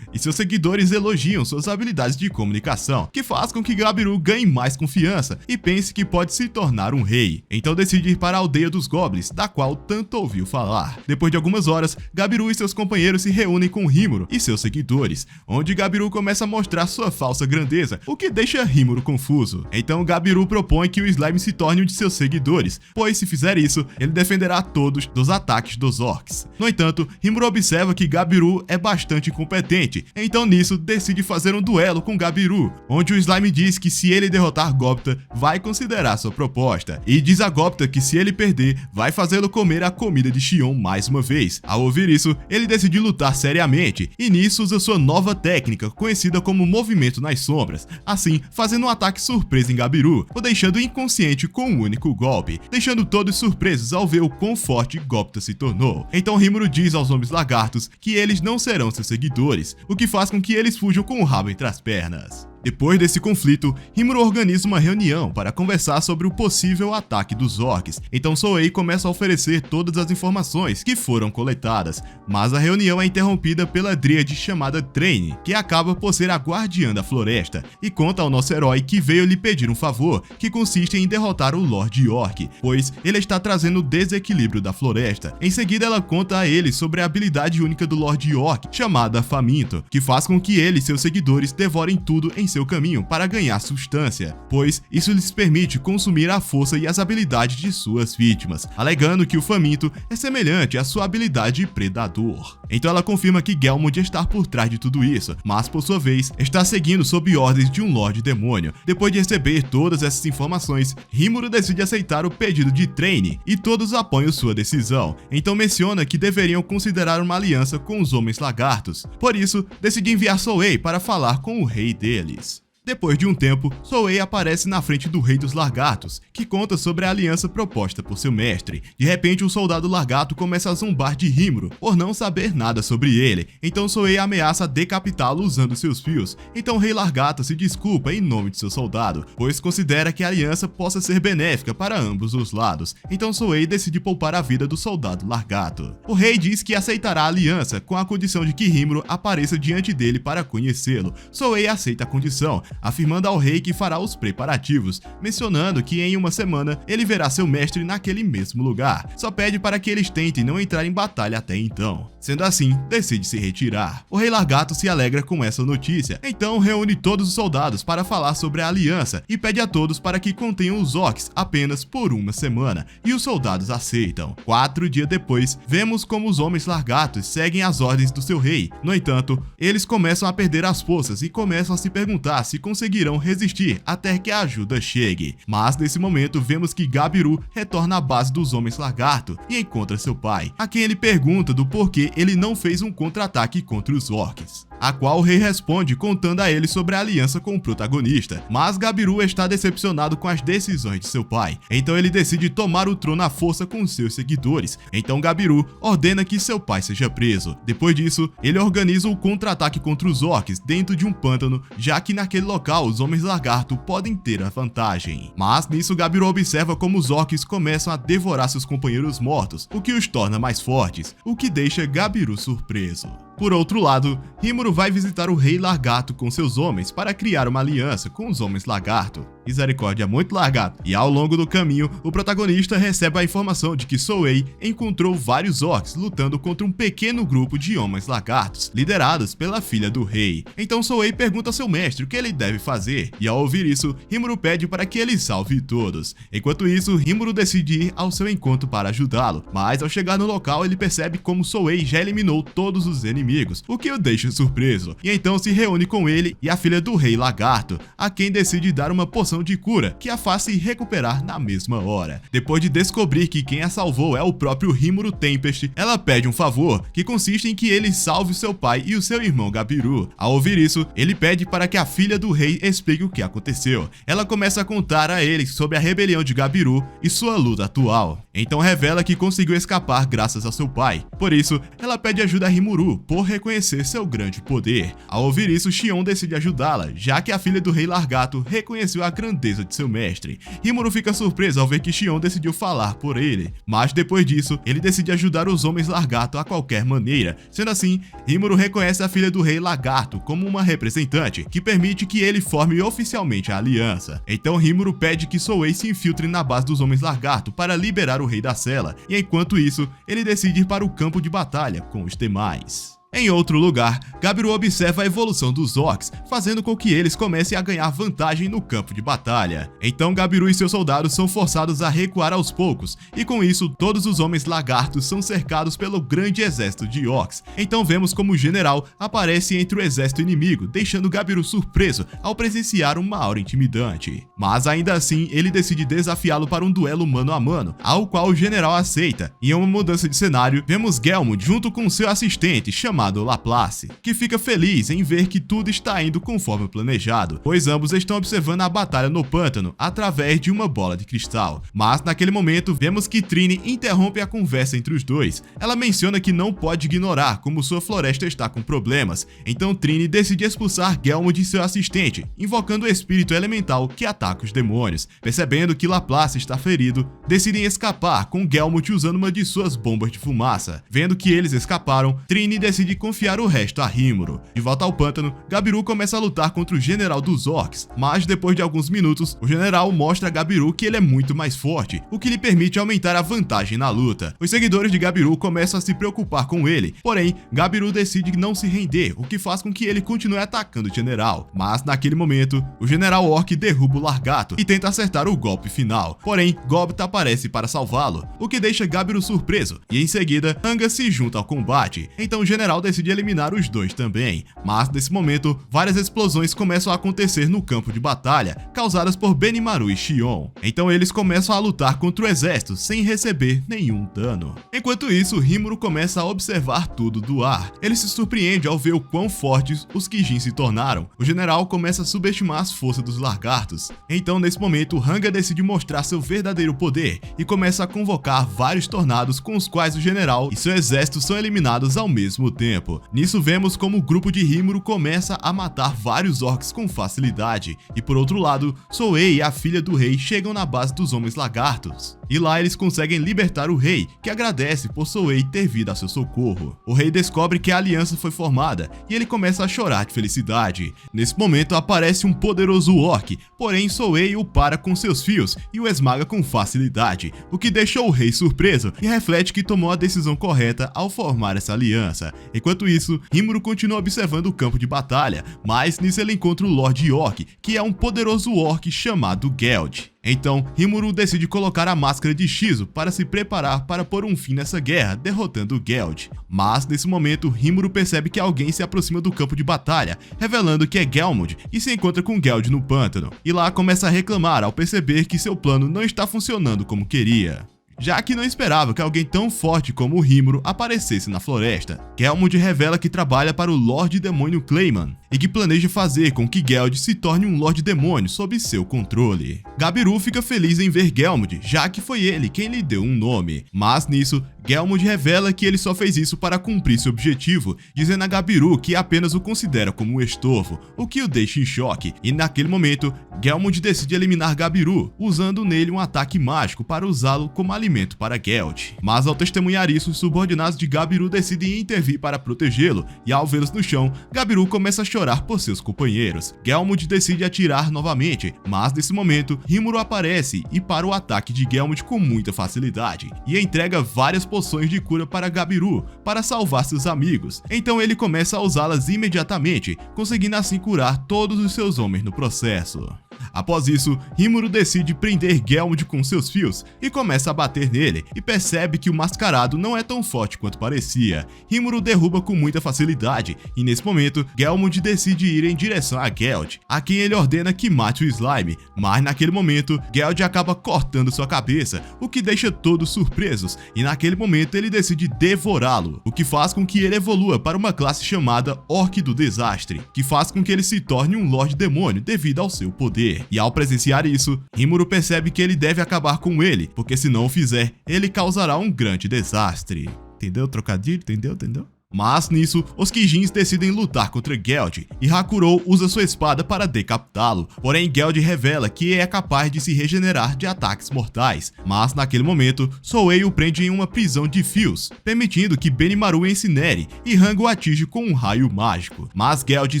E seus seguidores elogiam suas habilidades de comunicação, que faz com que Gabiru ganhe mais confiança e pense que pode se tornar um rei. Então decide ir para a aldeia dos goblins, da qual tanto ouviu falar. Depois de algumas horas, Gabiru e seus companheiros se reúnem com Rimuru e seus seguidores, onde Gabiru começa a mostrar sua falsa grandeza, o que deixa Rimuru confuso. Então Gabiru propõe que o Slime se torne um de seus seguidores, pois se fizer isso, ele defenderá todos dos ataques dos orcs. No entanto, Rimuru observa que Gabiru é bastante extremamente incompetente, então nisso decide fazer um duelo com Gabiru, onde o Slime diz que se ele derrotar Gobta, vai considerar sua proposta, e diz a Gobta que se ele perder, vai fazê-lo comer a comida de Xion mais uma vez. Ao ouvir isso, ele decide lutar seriamente, e nisso usa sua nova técnica, conhecida como movimento nas sombras, assim fazendo um ataque surpresa em Gabiru, o deixando inconsciente com um único golpe, deixando todos surpresos ao ver o quão forte Gobta se tornou. Então Rimuru diz aos homens lagartos que eles não serão seus seguidores, o que faz com que eles fujam com o rabo entre as pernas. Depois desse conflito, Rimuru organiza uma reunião para conversar sobre o possível ataque dos orcs. Então Souei começa a oferecer todas as informações que foram coletadas, mas a reunião é interrompida pela dríade chamada Train, que acaba por ser a guardiã da floresta, e conta ao nosso herói que veio lhe pedir um favor, que consiste em derrotar o Lord Orc, pois ele está trazendo o desequilíbrio da floresta. Em seguida ela conta a ele sobre a habilidade única do Lord Orc, chamada Faminto, que faz com que ele e seus seguidores devorem tudo em seu caminho para ganhar substância, pois isso lhes permite consumir a força e as habilidades de suas vítimas, alegando que o faminto é semelhante à sua habilidade predador. Então ela confirma que Gelmod está por trás de tudo isso, mas por sua vez está seguindo sob ordens de um Lorde Demônio. Depois de receber todas essas informações, Rimuru decide aceitar o pedido de Train e todos apoiam sua decisão. Então menciona que deveriam considerar uma aliança com os Homens Lagartos, por isso decide enviar Souei para falar com o rei deles. Depois de um tempo, Souei aparece na frente do Rei dos Lagartos, que conta sobre a aliança proposta por seu mestre. De repente, o soldado lagarto começa a zombar de Rimuru por não saber nada sobre ele, então Souei ameaça decapitá-lo usando seus fios. Então o Rei Lagarto se desculpa em nome de seu soldado, pois considera que a aliança possa ser benéfica para ambos os lados, então Souei decide poupar a vida do soldado lagarto. O rei diz que aceitará a aliança com a condição de que Rimuru apareça diante dele para conhecê-lo. Souei aceita a condição, afirmando ao rei que fará os preparativos, mencionando que em uma semana ele verá seu mestre naquele mesmo lugar. Só pede para que eles tentem não entrar em batalha até então. Sendo assim, decide se retirar. O Rei Lagarto se alegra com essa notícia, então reúne todos os soldados para falar sobre a aliança e pede a todos para que contenham os orcs apenas por uma semana, e os soldados aceitam. 4 dias depois, vemos como os Homens Lagartos seguem as ordens do seu rei. No entanto, eles começam a perder as forças e começam a se perguntar se conseguirão resistir até que a ajuda chegue. Mas nesse momento vemos que Gabiru retorna à base dos Homens Lagarto e encontra seu pai, a quem ele pergunta do porquê ele não fez um contra-ataque contra os orcs. A qual o rei responde contando a ele sobre a aliança com o protagonista, mas Gabiru está decepcionado com as decisões de seu pai, então ele decide tomar o trono à força com seus seguidores. Então Gabiru ordena que seu pai seja preso. Depois disso, ele organiza um contra-ataque contra os orcs dentro de um pântano, já que naquele local os Homens Lagarto podem ter a vantagem. Mas nisso Gabiru observa como os orcs começam a devorar seus companheiros mortos, o que os torna mais fortes, o que deixa Gabiru surpreso. Por outro lado, Rimuru vai visitar o Rei Lagarto com seus homens para criar uma aliança com os Homens Lagarto. Misericórdia, muito lagarto. E ao longo do caminho, o protagonista recebe a informação de que Souei encontrou vários orcs lutando contra um pequeno grupo de Homens Lagartos, liderados pela filha do rei. Então Souei pergunta a seu mestre o que ele deve fazer, e ao ouvir isso, Rimuru pede para que ele salve todos. Enquanto isso, Rimuru decide ir ao seu encontro para ajudá-lo, mas ao chegar no local ele percebe como Souei já eliminou todos os inimigos, o que o deixa surpreso, e então se reúne com ele e a filha do Rei Lagarto, a quem decide dar uma poção de cura que a faz se recuperar na mesma hora. Depois de descobrir que quem a salvou é o próprio Rimuru Tempest, ela pede um favor, que consiste em que ele salve o seu pai e o seu irmão Gabiru. Ao ouvir isso, ele pede para que a filha do rei explique o que aconteceu. Ela começa a contar a ele sobre a rebelião de Gabiru e sua luta atual. Então revela que conseguiu escapar graças ao seu pai. Por isso, ela pede ajuda a Rimuru por reconhecer seu grande poder. Ao ouvir isso, Xion decide ajudá-la, já que a filha do Rei Lagarto reconheceu a grandeza de seu mestre. Rimuru fica surpreso ao ver que Xion decidiu falar por ele, mas depois disso, ele decide ajudar os Homens Lagarto a qualquer maneira. Sendo assim, Rimuru reconhece a filha do Rei Lagarto como uma representante, que permite que ele forme oficialmente a aliança. Então Rimuru pede que Souei se infiltre na base dos Homens Lagarto para liberar o Rei da Sela, e enquanto isso, ele decide ir para o campo de batalha com os demais. Em outro lugar, Gabiru observa a evolução dos orcs, fazendo com que eles comecem a ganhar vantagem no campo de batalha. Então Gabiru e seus soldados são forçados a recuar aos poucos, e com isso todos os homens lagartos são cercados pelo grande exército de orcs. Então vemos como o general aparece entre o exército inimigo, deixando Gabiru surpreso ao presenciar uma aura intimidante. Mas ainda assim, ele decide desafiá-lo para um duelo mano a mano, ao qual o general aceita. E em uma mudança de cenário, vemos Gelmud junto com seu assistente, chamado Laplace, que fica feliz em ver que tudo está indo conforme planejado, pois ambos estão observando a batalha no pântano através de uma bola de cristal. Mas naquele momento, vemos que Trine interrompe a conversa entre os dois. Ela menciona que não pode ignorar como sua floresta está com problemas, então Trine decide expulsar Gelmud e seu assistente, invocando o espírito elemental que ataca os demônios. Percebendo que Laplace está ferido, decidem escapar com Gelmud usando uma de suas bombas de fumaça. Vendo que eles escaparam, Trine decide confiar o resto a Rimuru. De volta ao pântano, Gabiru começa a lutar contra o general dos orcs, mas depois de alguns minutos, o general mostra a Gabiru que ele é muito mais forte, o que lhe permite aumentar a vantagem na luta. Os seguidores de Gabiru começam a se preocupar com ele, porém, Gabiru decide não se render, o que faz com que ele continue atacando o general. Mas naquele momento, o general orc derruba o Largato e tenta acertar o golpe final, porém, Gobta aparece para salvá-lo, o que deixa Gabiru surpreso, e em seguida, Anga se junta ao combate. Então o general decide eliminar os dois também, mas nesse momento, várias explosões começam a acontecer no campo de batalha, causadas por Benimaru e Xion. Então eles começam a lutar contra o exército sem receber nenhum dano. Enquanto isso, Rimuru começa a observar tudo do ar. Ele se surpreende ao ver o quão fortes os Kijin se tornaram. O general começa a subestimar as forças dos lagartos. Então nesse momento, Hanga decide mostrar seu verdadeiro poder e começa a convocar vários tornados com os quais o general e seu exército são eliminados ao mesmo tempo. Nisso vemos como o grupo de Rimuru começa a matar vários orcs com facilidade, e por outro lado, Souei e a filha do rei chegam na base dos homens lagartos. E lá eles conseguem libertar o rei, que agradece por Souei ter vindo a seu socorro. O rei descobre que a aliança foi formada, e ele começa a chorar de felicidade. Nesse momento aparece um poderoso orc, porém Souei o para com seus fios e o esmaga com facilidade, o que deixa o rei surpreso e reflete que tomou a decisão correta ao formar essa aliança. Enquanto isso, Rimuru continua observando o campo de batalha, mas nisso ele encontra o Lord Orc, que é um poderoso orc chamado Geld. Então, Rimuru decide colocar a máscara de Shizo para se preparar para pôr um fim nessa guerra, derrotando Geld. Mas, nesse momento, Rimuru percebe que alguém se aproxima do campo de batalha, revelando que é Gelmud, e se encontra com Geld no pântano. E lá começa a reclamar ao perceber que seu plano não está funcionando como queria, já que não esperava que alguém tão forte como o Rimuru aparecesse na floresta. Gelmud revela que trabalha para o Lorde Demônio Clayman e que planeja fazer com que Geld se torne um Lorde Demônio sob seu controle. Gabiru fica feliz em ver Gelmud, já que foi ele quem lhe deu um nome, mas nisso, Gelmud revela que ele só fez isso para cumprir seu objetivo, dizendo a Gabiru que apenas o considera como um estorvo, o que o deixa em choque, e naquele momento, Gelmud decide eliminar Gabiru, usando nele um ataque mágico para usá-lo como alimento para Geld. Mas ao testemunhar isso, os subordinados de Gabiru decidem intervir para protegê-lo, e ao vê-los no chão, Gabiru começa a chorar por seus companheiros. Gelmud decide atirar novamente, mas nesse momento, Rimuru aparece e para o ataque de Gelmud com muita facilidade, e entrega várias poções de cura para Gabiru, para salvar seus amigos. Então ele começa a usá-las imediatamente, conseguindo assim curar todos os seus homens no processo. Após isso, Rimuru decide prender Gelmud com seus fios e começa a bater nele, e percebe que o mascarado não é tão forte quanto parecia. Rimuru derruba com muita facilidade, e nesse momento, Gelmud decide ir em direção a Geld, a quem ele ordena que mate o slime, mas naquele momento, Geld acaba cortando sua cabeça, o que deixa todos surpresos, e naquele momento ele decide devorá-lo, o que faz com que ele evolua para uma classe chamada Orc do Desastre, que faz com que ele se torne um Lorde Demônio devido ao seu poder. E ao presenciar isso, Rimuru percebe que ele deve acabar com ele, porque se não o fizer, ele causará um grande desastre. Entendeu o trocadilho? Entendeu? Mas nisso, os Kijins decidem lutar contra Geld, e Hakurou usa sua espada para decapitá-lo. Porém, Geld revela que é capaz de se regenerar de ataques mortais. Mas naquele momento, Souei o prende em uma prisão de fios, permitindo que Benimaru o incinere, e Hanga o atinge com um raio mágico. Mas Geld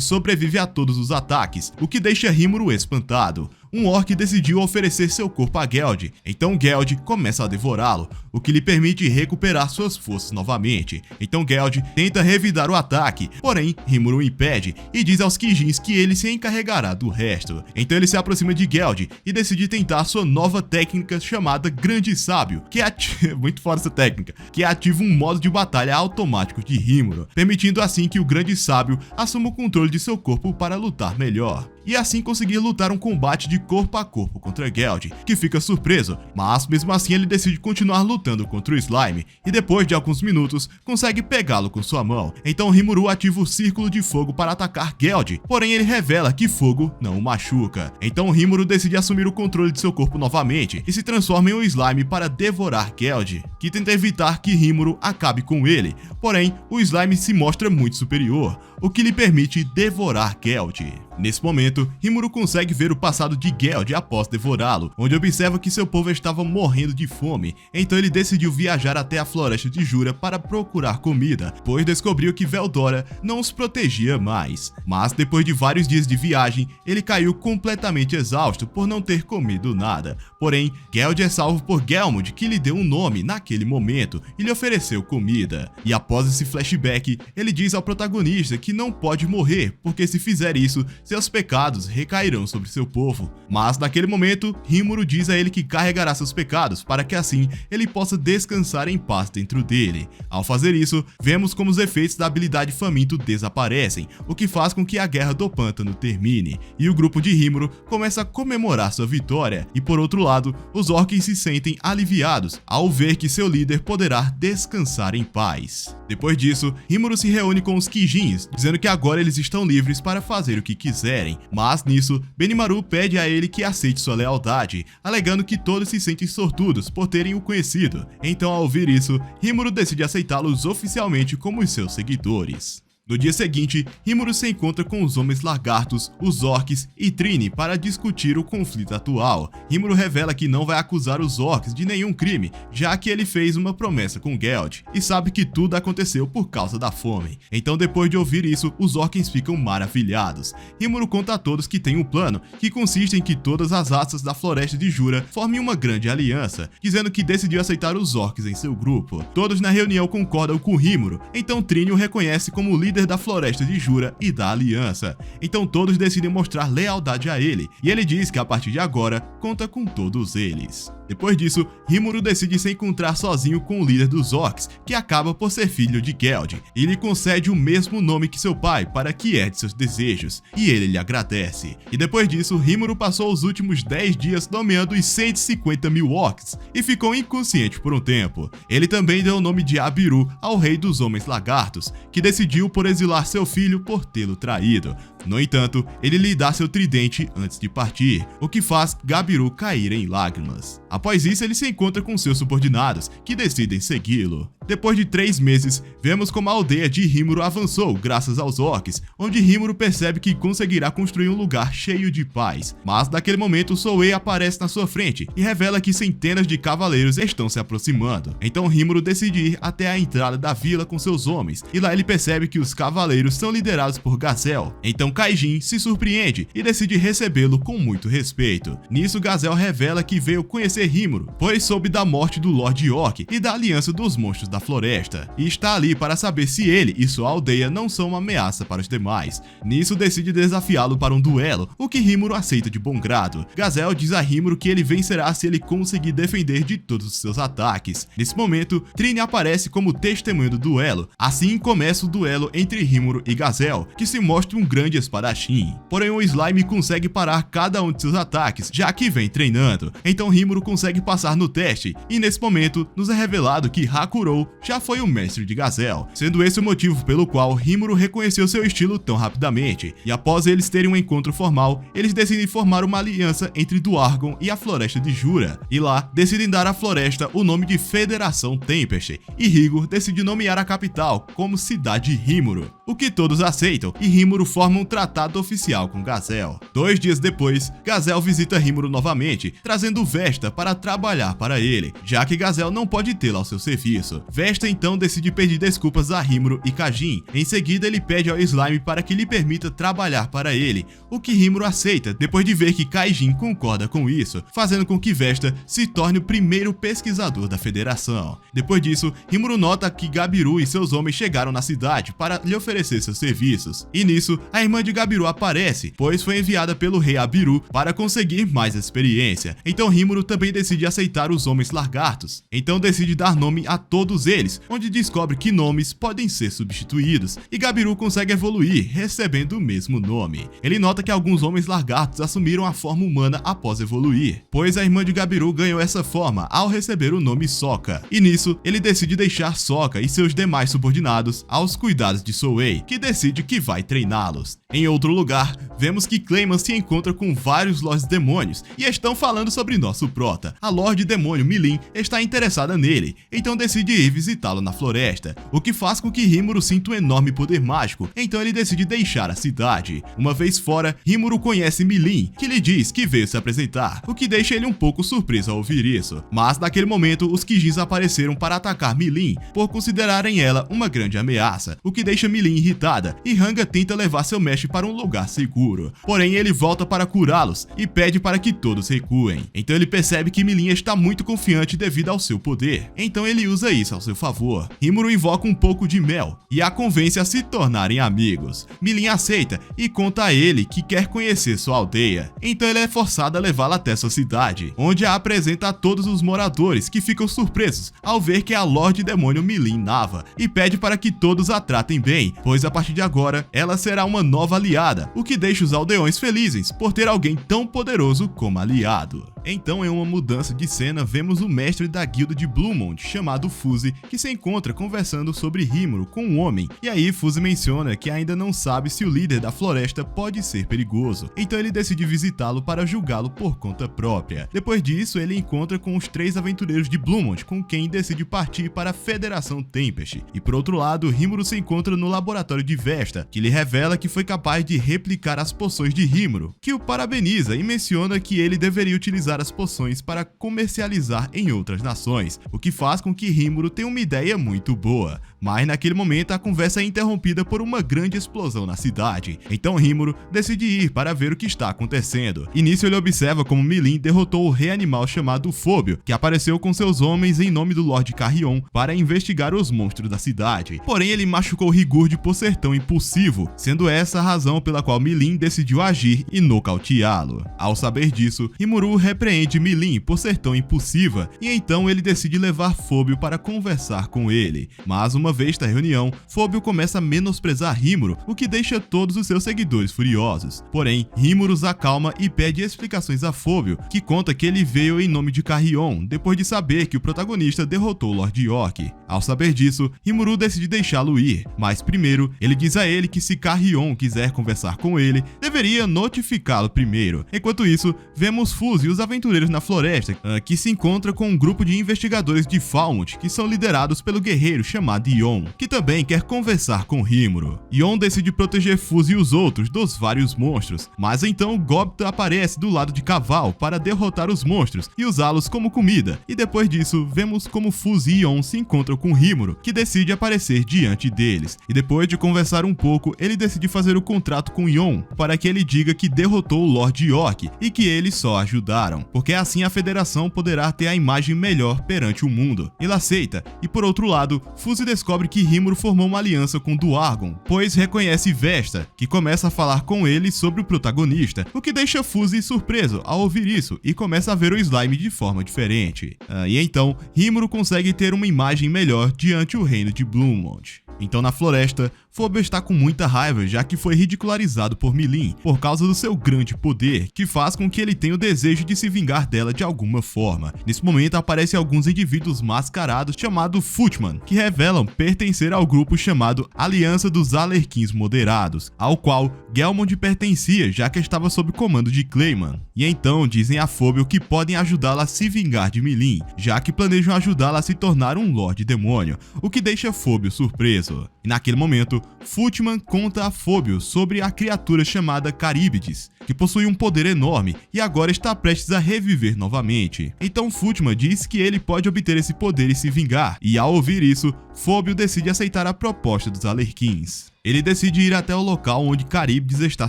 sobrevive a todos os ataques, o que deixa Rimuru espantado. um orc decidiu oferecer seu corpo a Geld, então Geld começa a devorá-lo, o que lhe permite recuperar suas forças novamente. Então Geld tenta revidar o ataque, porém Rimuru impede e diz aos Kijins que ele se encarregará do resto. Então ele se aproxima de Geld e decide tentar sua nova técnica chamada Grande Sábio, que é muito fora essa técnica, que ativa um modo de batalha automático de Rimuru, permitindo assim que o Grande Sábio assuma o controle de seu corpo para lutar melhor. E assim conseguir lutar um combate de corpo a corpo contra Geld, que fica surpreso, mas mesmo assim ele decide continuar lutando contra o Slime, e depois de alguns minutos, consegue pegá-lo com sua mão. Então Rimuru ativa o Círculo de Fogo para atacar Geld, porém ele revela que fogo não o machuca. Então Rimuru decide assumir o controle de seu corpo novamente, e se transforma em um Slime para devorar Geld, que tenta evitar que Rimuru acabe com ele, porém o Slime se mostra muito superior, o que lhe permite devorar Geld. Nesse momento, Rimuru consegue ver o passado de Geld após devorá-lo, onde observa que seu povo estava morrendo de fome, então ele decidiu viajar até a floresta de Jura para procurar comida, pois descobriu que Veldora não os protegia mais. Mas depois de vários dias de viagem, ele caiu completamente exausto por não ter comido nada. Porém, Geld é salvo por Gelmud, que lhe deu um nome naquele momento e lhe ofereceu comida. E após esse flashback, ele diz ao protagonista que não pode morrer, porque se fizer isso, seus pecados recairão sobre seu povo. Mas naquele momento, Rimuru diz a ele que carregará seus pecados para que assim ele possa descansar em paz dentro dele. Ao fazer isso, vemos como os efeitos da habilidade Faminto desaparecem, o que faz com que a Guerra do Pântano termine, e o grupo de Rimuru começa a comemorar sua vitória, e por outro lado, os orcs se sentem aliviados ao ver que seu líder poderá descansar em paz. Depois disso, Rimuru se reúne com os Kijins, dizendo que agora eles estão livres para fazer o que quiserem, mas nisso, Benimaru pede a ele que aceite sua lealdade, alegando que todos se sentem sortudos por terem o conhecido. Então, ao ouvir isso, Rimuru decide aceitá-los oficialmente como os seus seguidores. No dia seguinte, Rimuru se encontra com os Homens Lagartos, os Orcs e Trini para discutir o conflito atual. Rimuru revela que não vai acusar os Orcs de nenhum crime, já que ele fez uma promessa com Geld, e sabe que tudo aconteceu por causa da fome. Então, depois de ouvir isso, os Orcs ficam maravilhados. Rimuru conta a todos que tem um plano, que consiste em que todas as raças da Floresta de Jura formem uma grande aliança, dizendo que decidiu aceitar os Orcs em seu grupo. Todos na reunião concordam com Rimuru, então Trini o reconhece como líder da Floresta de Jura e da Aliança. Então todos decidem mostrar lealdade a ele, e ele diz que a partir de agora conta com todos eles. Depois disso, Rimuru decide se encontrar sozinho com o líder dos Orcs, que acaba por ser filho de Geld, e lhe concede o mesmo nome que seu pai para que herde seus desejos, e ele lhe agradece. E depois disso, Rimuru passou os últimos 10 dias nomeando os 150 mil Orcs, e ficou inconsciente por um tempo. Ele também deu o nome de Abiru ao rei dos Homens Lagartos, que decidiu por exilar seu filho por tê-lo traído. No entanto, ele lhe dá seu tridente antes de partir, o que faz Gabiru cair em lágrimas. Após isso, ele se encontra com seus subordinados, que decidem segui-lo. Depois de 3 meses, vemos como a aldeia de Rimuru avançou graças aos orcs, onde Rimuru percebe que conseguirá construir um lugar cheio de paz. Mas naquele momento, Souei aparece na sua frente e revela que centenas de cavaleiros estão se aproximando. Então Rimuru decide ir até a entrada da vila com seus homens, e lá ele percebe que os cavaleiros são liderados por Gazel. Então Kaijin se surpreende e decide recebê-lo com muito respeito. Nisso, Gazel revela que veio conhecer Rimuru, pois soube da morte do Lorde Orc e da aliança dos monstros da floresta, e está ali para saber se ele e sua aldeia não são uma ameaça para os demais. Nisso, decide desafiá-lo para um duelo, o que Rimuru aceita de bom grado. Gazel diz a Rimuru que ele vencerá se ele conseguir defender de todos os seus ataques. Nesse momento, Trini aparece como testemunha do duelo. Assim começa o duelo entre Rimuru e Gazel, que se mostra um grande espadachim. Porém, o Slime consegue parar cada um de seus ataques, já que vem treinando. Então Rimuru consegue passar no teste, e nesse momento nos é revelado que Hakurou já foi o mestre de Gazel, sendo esse o motivo pelo qual Rimuru reconheceu seu estilo tão rapidamente. E após eles terem um encontro formal, eles decidem formar uma aliança entre Dwargon e a Floresta de Jura, e lá decidem dar à floresta o nome de Federação Tempest, e Rigor decide nomear a capital como Cidade Rimuru, o que todos aceitam, e Rimuru forma um tratado oficial com Gazel. 2 dias depois, Gazel visita Rimuru novamente, trazendo Vesta para trabalhar para ele, já que Gazel não pode tê-la ao seu serviço. Vesta então decide pedir desculpas a Rimuru e Kajin. Em seguida, ele pede ao Slime para que lhe permita trabalhar para ele, o que Rimuru aceita depois de ver que Kajin concorda com isso, fazendo com que Vesta se torne o primeiro pesquisador da federação. Depois disso, Rimuru nota que Gabiru e seus homens chegaram na cidade para lhe oferecer seus serviços. E nisso, a irmã de Gabiru aparece, pois foi enviada pelo rei Abiru para conseguir mais experiência. Então Rimuru também decide aceitar os homens lagartos. Então decide dar nome a todos eles, onde descobre que nomes podem ser substituídos, e Gabiru consegue evoluir, recebendo o mesmo nome. Ele nota que alguns homens lagartos assumiram a forma humana após evoluir, pois a irmã de Gabiru ganhou essa forma ao receber o nome Sokka. E nisso, ele decide deixar Sokka e seus demais subordinados aos cuidados de Souei, que decide que vai treiná-los. Em outro lugar, vemos que Clayman se encontra com vários Lords Demônios e estão falando sobre nosso prota. A Lorde Demônio Milin está interessada nele, então decide ir visitá-lo na floresta, o que faz com que Rimuru sinta um enorme poder mágico, então ele decide deixar a cidade. Uma vez fora, Rimuru conhece Milin, que lhe diz que veio se apresentar, o que deixa ele um pouco surpreso ao ouvir isso. Mas naquele momento, os Kijins apareceram para atacar Milin, por considerarem ela uma grande ameaça, o que deixa Milin irritada, e Hanga tenta levar seu mestre para um lugar seguro. Porém, ele volta para curá-los e pede para que todos recuem. Então ele percebe que Milin está muito confiante devido ao seu poder, então ele usa isso ao seu favor. Rimuru invoca um pouco de mel e a convence a se tornarem amigos. Milin aceita e conta a ele que quer conhecer sua aldeia, então ele é forçado a levá-la até sua cidade, onde a apresenta a todos os moradores, que ficam surpresos ao ver que é a Lorde Demônio Milin Nava, e pede para que todos a tratem bem, pois a partir de agora ela será uma nova aliada, o que deixa os aldeões felizes por ter alguém tão poderoso como aliado. Então, em uma mudança de cena, vemos o mestre da guilda de Bluemont, chamado Fuse, que se encontra conversando sobre Rimuru com um homem, e aí Fuse menciona que ainda não sabe se o líder da floresta pode ser perigoso, então ele decide visitá-lo para julgá-lo por conta própria. Depois disso, ele encontra com os 3 aventureiros de Bluemont, com quem decide partir para a Federação Tempest. E por outro lado, Rimuru se encontra no laboratório de Vesta, que lhe revela que foi capaz de replicar as poções de Rimuru, que o parabeniza e menciona que ele deveria utilizar as poções para comercializar em outras nações, o que faz com que Rimuru tenha uma ideia muito boa. Mas naquele momento a conversa é interrompida por uma grande explosão na cidade, então Rimuru decide ir para ver o que está acontecendo. E nisso ele observa como Milin derrotou o rei animal chamado Fóbio, que apareceu com seus homens em nome do Lorde Carrion para investigar os monstros da cidade. Porém, ele machucou Rigurd por ser tão impulsivo, sendo essa a razão pela qual Milin decidiu agir e nocauteá-lo. Ao saber disso, Rimuru repreende Milin por ser tão impulsiva, e então ele decide levar Fóbio para conversar com ele. Mas uma vez na reunião, Fóbio começa a menosprezar Rimuru, o que deixa todos os seus seguidores furiosos. Porém, Rimuru os acalma e pede explicações a Fóbio, que conta que ele veio em nome de Carrion, depois de saber que o protagonista derrotou o Lord York. Ao saber disso, Rimuru decide deixá-lo ir, mas primeiro, ele diz a ele que se Carrion quiser conversar com ele, deveria notificá-lo primeiro. Enquanto isso, vemos Fuse e os aventureiros na floresta, que se encontra com um grupo de investigadores de Falmouth, que são liderados pelo guerreiro chamado Yon, que também quer conversar com Rimuru. Yon decide proteger Fuse e os outros dos vários monstros, mas então Gobta aparece do lado de Cavall para derrotar os monstros e usá-los como comida, e depois disso, vemos como Fuse e Yon se encontram com Rimuru, que decide aparecer diante deles, e depois de conversar um pouco, ele decide fazer o contrato com Yon, para que ele diga que derrotou o Lord York e que eles só ajudaram, porque assim a federação poderá ter a imagem melhor perante o mundo. Ele aceita, e por outro lado, Fuse descobre que Rimuru formou uma aliança com Duargon, pois reconhece Vesta, que começa a falar com ele sobre o protagonista, o que deixa Fuse surpreso ao ouvir isso e começa a ver o Slime de forma diferente. E então, Rimuru consegue ter uma imagem melhor diante o reino de Bluemont. Então na floresta, Fóbio está com muita raiva, já que foi ridicularizado por Milin por causa do seu grande poder, que faz com que ele tenha o desejo de se vingar dela de alguma forma. Nesse momento aparecem alguns indivíduos mascarados chamados Footman, que revelam pertencer ao grupo chamado Aliança dos Alerquins Moderados, ao qual Gelmond pertencia, já que estava sob comando de Clayman. E então dizem a Fóbio que podem ajudá-la a se vingar de Milin, já que planejam ajudá-la a se tornar um Lorde Demônio, o que deixa Fóbio surpreso. preso. E naquele momento, Footman conta a Phobio sobre a criatura chamada Caríbides, que possui um poder enorme e agora está prestes a reviver novamente. Então Footman diz que ele pode obter esse poder e se vingar, e ao ouvir isso, Phobio decide aceitar a proposta dos Alerquins. Ele decide ir até o local onde Caríbides está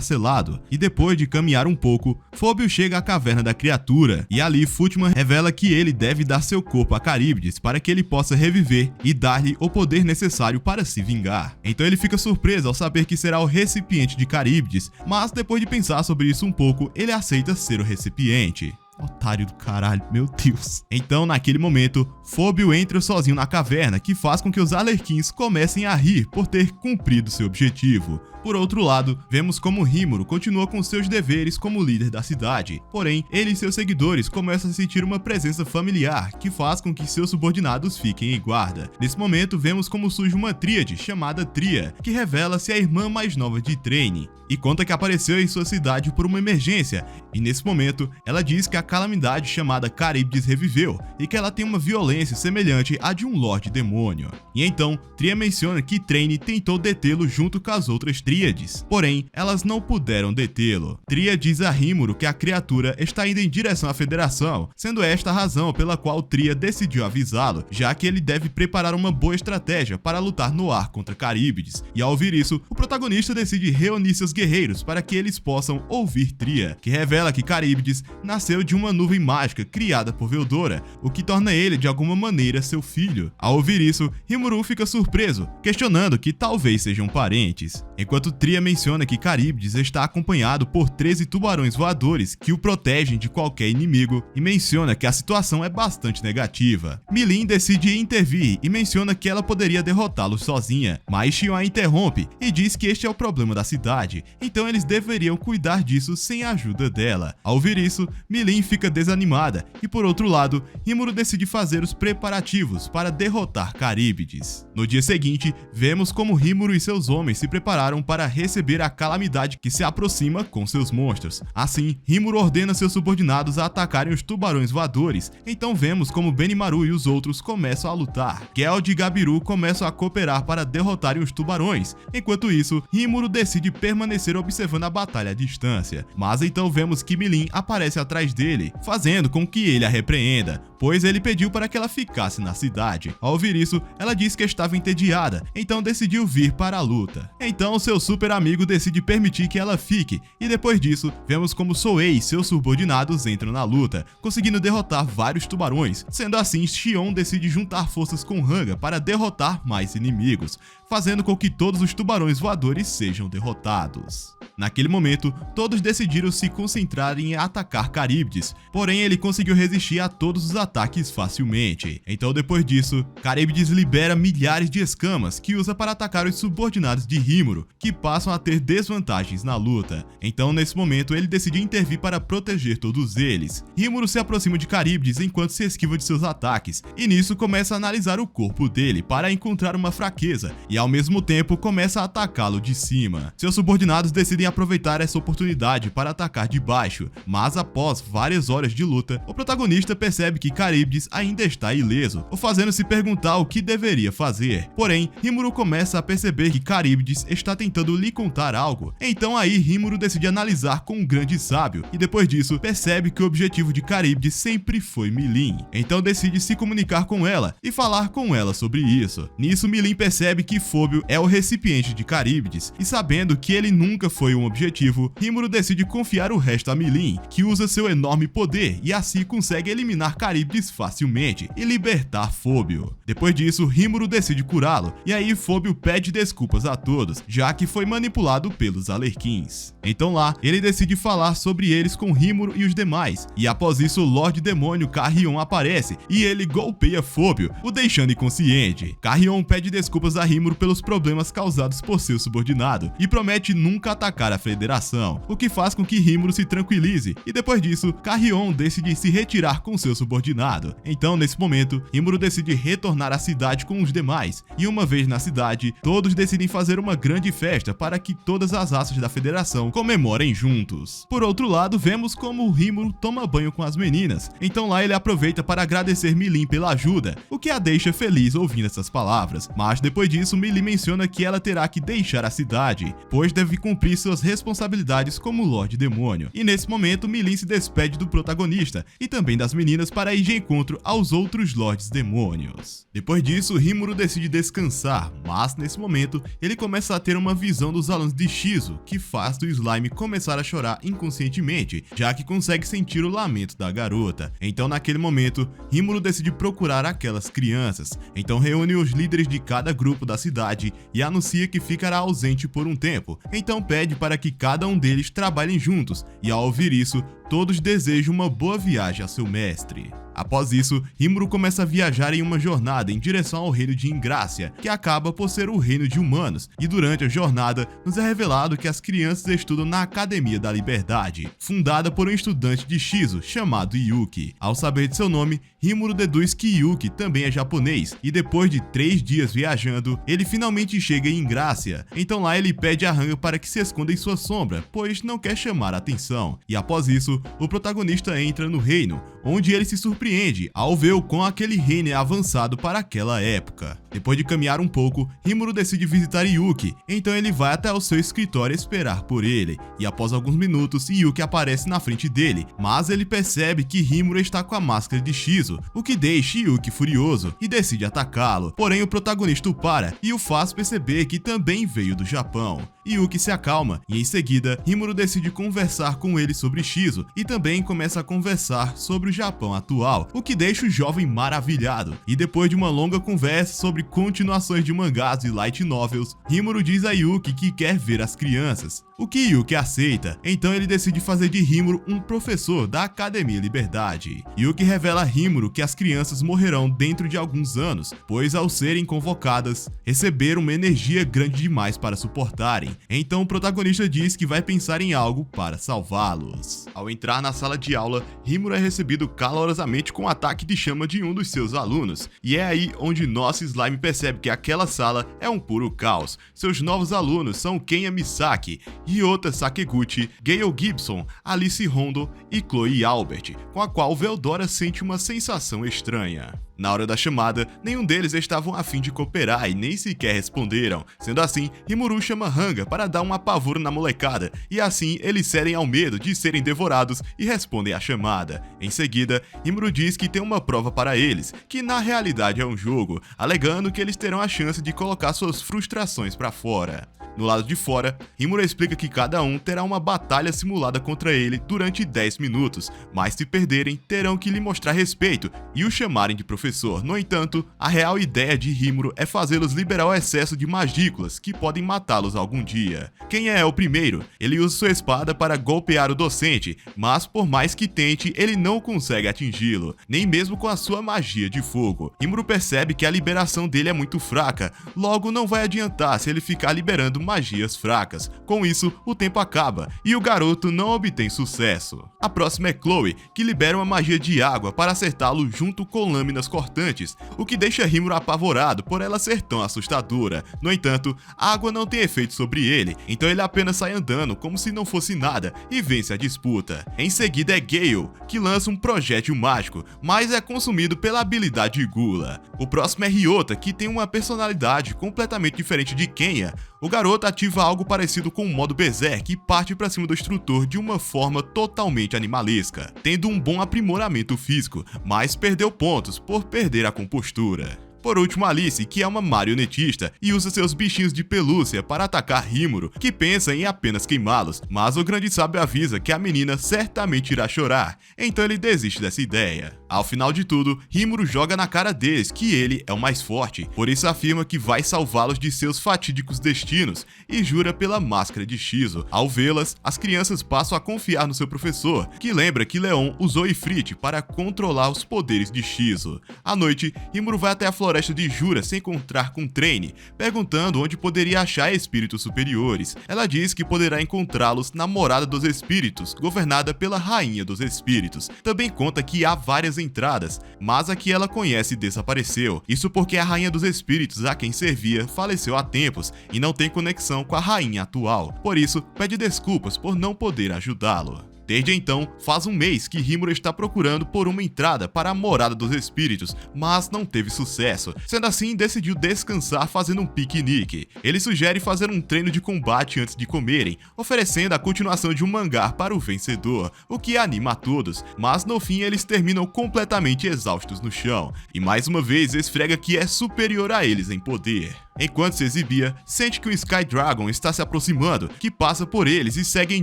selado, e depois de caminhar um pouco, Phobio chega à caverna da criatura, e ali Footman revela que ele deve dar seu corpo a Caríbides para que ele possa reviver e dar-lhe o poder necessário para se vingar. Então ele fica surpreso ao saber que será o recipiente de Caríbides, mas depois de pensar sobre isso um pouco, ele aceita ser o recipiente. Otário do caralho, meu Deus. Então, naquele momento, Phobio entra sozinho na caverna, que faz com que os Alerquins comecem a rir por ter cumprido seu objetivo. Por outro lado, vemos como Rimuru continua com seus deveres como líder da cidade. Porém, ele e seus seguidores começam a sentir uma presença familiar, que faz com que seus subordinados fiquem em guarda. Nesse momento, vemos como surge uma tríade chamada Tria, que revela-se a irmã mais nova de Train, e conta que apareceu em sua cidade por uma emergência, e nesse momento, ela diz que a calamidade chamada Caríbides reviveu, e que ela tem uma violência semelhante à de um Lorde Demônio. E então, Tria menciona que Train tentou detê-lo junto com as outras tríades, porém, elas não puderam detê-lo. Tria diz a Rimuru que a criatura está indo em direção à Federação, sendo esta a razão pela qual Tria decidiu avisá-lo, já que ele deve preparar uma boa estratégia para lutar no ar contra Caríbides. E ao ouvir isso, o protagonista decide reunir seus guerreiros para que eles possam ouvir Tria, que revela que Caríbides nasceu de uma nuvem mágica criada por Veldora, o que torna ele de alguma maneira seu filho. Ao ouvir isso, Rimuru fica surpreso, questionando que talvez sejam parentes. Enquanto Tria menciona que Caríbides está acompanhado por 13 tubarões voadores que o protegem de qualquer inimigo e menciona que a situação é bastante negativa. Milin decide intervir e menciona que ela poderia derrotá-los sozinha, mas Xion a interrompe e diz que este é o problema da cidade, então eles deveriam cuidar disso sem a ajuda dela. Ao ouvir isso, Milin fica desanimada e por outro lado, Rimuru decide fazer os preparativos para derrotar Caríbides. No dia seguinte, vemos como Rimuru e seus homens se prepararam para receber a calamidade que se aproxima com seus monstros. Assim, Rimuru ordena seus subordinados a atacarem os tubarões voadores, então vemos como Benimaru e os outros começam a lutar. Geld e Gabiru começam a cooperar para derrotarem os tubarões. Enquanto isso, Rimuru decide permanecer observando a batalha à distância, mas então vemos que Milin aparece atrás dele, fazendo com que ele a repreenda, pois ele pediu para que ela ficasse na cidade. Ao ouvir isso, ela diz que estava entediada, então decidiu vir para a luta. Então seu super amigo decide permitir que ela fique, e depois disso, vemos como Soei e seus subordinados entram na luta, conseguindo derrotar vários tubarões. Sendo assim, Xion decide juntar forças com Hanga para derrotar mais inimigos, fazendo com que todos os tubarões voadores sejam derrotados. Naquele momento, todos decidiram se concentrar em atacar Caríbides, porém ele conseguiu resistir a todos os ataques facilmente. Então depois disso, Caríbides libera milhares de escamas que usa para atacar os subordinados de Rimuru, que passam a ter desvantagens na luta. Então nesse momento ele decide intervir para proteger todos eles. Rimuru se aproxima de Caríbides enquanto se esquiva de seus ataques, e nisso começa a analisar o corpo dele para encontrar uma fraqueza, e ao mesmo tempo começa a atacá-lo de cima. Seus subordinados decidem aproveitar essa oportunidade para atacar de baixo, mas após várias horas de luta, o protagonista percebe que Caríbides ainda está ileso, o fazendo se perguntar o que deveria fazer. Porém, Rimuru começa a perceber que Caríbides está tentando lhe contar algo, então aí Rimuru decide analisar com um grande sábio, e depois disso percebe que o objetivo de Caríbides sempre foi Milin, então decide se comunicar com ela e falar com ela sobre isso. Nisso Milin percebe que Phobio é o recipiente de Caríbides, e sabendo que ele nunca foi um objetivo, Rimuru decide confiar o resto a Milin, que usa seu enorme poder e assim consegue eliminar Caríbides facilmente e libertar Phobio. Depois disso, Rimuru decide curá-lo, e aí Phobio pede desculpas a todos, já que foi manipulado pelos Alerquins. Então lá, ele decide falar sobre eles com Rimuru e os demais, e após isso o Lorde Demônio Carrion aparece e ele golpeia Phobio, o deixando inconsciente. Carrion pede desculpas a Rimuru pelos problemas causados por seu subordinado e promete nunca atacar atacar a federação, o que faz com que Rimuru se tranquilize, e depois disso, Carrion decide se retirar com seu subordinado. Então, nesse momento, Rimuru decide retornar à cidade com os demais, e uma vez na cidade, todos decidem fazer uma grande festa para que todas as raças da federação comemorem juntos. Por outro lado, vemos como Rimuru toma banho com as meninas, então lá ele aproveita para agradecer Milin pela ajuda, o que a deixa feliz ouvindo essas palavras, mas depois disso Milin menciona que ela terá que deixar a cidade, pois deve cumprir suas responsabilidades como Lorde Demônio, e nesse momento Milin se despede do protagonista e também das meninas para ir de encontro aos outros Lordes Demônios. Depois disso, Rimuru decide descansar, mas nesse momento ele começa a ter uma visão dos alunos de Shizu, que faz do Slime começar a chorar inconscientemente, já que consegue sentir o lamento da garota. Então naquele momento, Rimuru decide procurar aquelas crianças, então reúne os líderes de cada grupo da cidade e anuncia que ficará ausente por um tempo, então pede para que cada um deles trabalhem juntos, e ao ouvir isso, todos desejam uma boa viagem a seu mestre. Após isso, Rimuru começa a viajar em uma jornada em direção ao reino de Ingrácia, que acaba por ser o reino de humanos, e durante a jornada nos é revelado que as crianças estudam na Academia da Liberdade, fundada por um estudante de Shizu chamado Yuki. Ao saber de seu nome, Rimuru deduz que Yuki também é japonês, e depois de 3 dias viajando, ele finalmente chega em Ingrácia. Então lá ele pede a Hanga para que se esconda em sua sombra, pois não quer chamar a atenção. E após isso, o protagonista entra no reino, onde ele se surpreende ao ver o quão aquele reino é avançado para aquela época. Depois de caminhar um pouco, Rimuru decide visitar Yuki, então ele vai até o seu escritório esperar por ele, e após alguns minutos, Yuki aparece na frente dele, mas ele percebe que Rimuru está com a máscara de Shizu, o que deixa Yuki furioso e decide atacá-lo, porém o protagonista o para e o faz perceber que também veio do Japão. Yuki se acalma e em seguida, Rimuru decide conversar com ele sobre Shizu e também começa a conversar sobre o Japão atual, o que deixa o jovem maravilhado. E depois de uma longa conversa sobre continuações de mangás e light novels, Rimuru diz a Yuki que quer ver as crianças, o que Yuki aceita. Então ele decide fazer de Rimuru um professor da Academia Liberdade. Yuki revela a Rimuru que as crianças morrerão dentro de alguns anos, pois ao serem convocadas, receberam uma energia grande demais para suportarem. Então o protagonista diz que vai pensar em algo para salvá-los. Ao entrar na sala de aula, Rimuru é recebido calorosamente com um ataque de chama de um dos seus alunos, e é aí onde nosso Slime percebe que aquela sala é um puro caos. Seus novos alunos são Kenya Misaki, Ryota Sakeguchi, Gale Gibson, Alice Rondo e Chloe Albert, com a qual Veldora sente uma sensação estranha. Na hora da chamada, nenhum deles estavam a fim de cooperar e nem sequer responderam. Sendo assim, Rimuru chama Hanga para dar um apavoro na molecada, e assim eles cedem ao medo de serem devorados e respondem à chamada. Em seguida, Rimuru diz que tem uma prova para eles, que na realidade é um jogo, alegando que eles terão a chance de colocar suas frustrações para fora. No lado de fora, Rimuru explica que cada um terá uma batalha simulada contra ele durante 10 minutos, mas se perderem, terão que lhe mostrar respeito e o chamarem de professor. No entanto, a real ideia de Rimuru é fazê-los liberar o excesso de magículas que podem matá-los algum dia. Quem é o primeiro? Ele usa sua espada para golpear o docente, mas por mais que tente, ele não consegue atingi-lo, nem mesmo com a sua magia de fogo. Rimuru percebe que a liberação dele é muito fraca, logo não vai adiantar se ele ficar liberando magias fracas. Com isso, o tempo acaba e o garoto não obtém sucesso. A próxima é Chloe, que libera uma magia de água para acertá-lo junto com lâminas cortantes, o que deixa Rimuru apavorado por ela ser tão assustadora. No entanto, a água não tem efeito sobre ele, então ele apenas sai andando como se não fosse nada e vence a disputa. Em seguida é Gale, que lança um projétil mágico, mas é consumido pela habilidade Gula. O próximo é Ryota, que tem uma personalidade completamente diferente de Kenya. O garoto ativa algo parecido com o modo Berserk e parte para cima do instrutor de uma forma totalmente animalesca, tendo um bom aprimoramento físico, mas perdeu pontos por perder a compostura. Por último, Alice, que é uma marionetista e usa seus bichinhos de pelúcia para atacar Rimuru, que pensa em apenas queimá-los, mas o grande sábio avisa que a menina certamente irá chorar, então ele desiste dessa ideia. Ao final de tudo, Rimuru joga na cara deles que ele é o mais forte, por isso afirma que vai salvá-los de seus fatídicos destinos e jura pela máscara de Shizo. Ao vê-las, as crianças passam a confiar no seu professor, que lembra que Leon usou Ifrit para controlar os poderes de Shizo. À noite, Rimuru vai até a floresta de Jura se encontrar com Traine, perguntando onde poderia achar espíritos superiores. Ela diz que poderá encontrá-los na Morada dos Espíritos, governada pela Rainha dos Espíritos. Também conta que há várias entradas, mas a que ela conhece desapareceu. Isso porque a Rainha dos Espíritos a quem servia faleceu há tempos e não tem conexão com a rainha atual. Por isso, pede desculpas por não poder ajudá-lo. Desde então, faz um mês que Rimuru está procurando por uma entrada para a Morada dos Espíritos, mas não teve sucesso. Sendo assim, decidiu descansar fazendo um piquenique. Ele sugere fazer um treino de combate antes de comerem, oferecendo a continuação de um mangá para o vencedor, o que anima a todos, mas no fim eles terminam completamente exaustos no chão, e mais uma vez esfrega que é superior a eles em poder. Enquanto se exibia, sente que o Sky Dragon está se aproximando, que passa por eles e segue em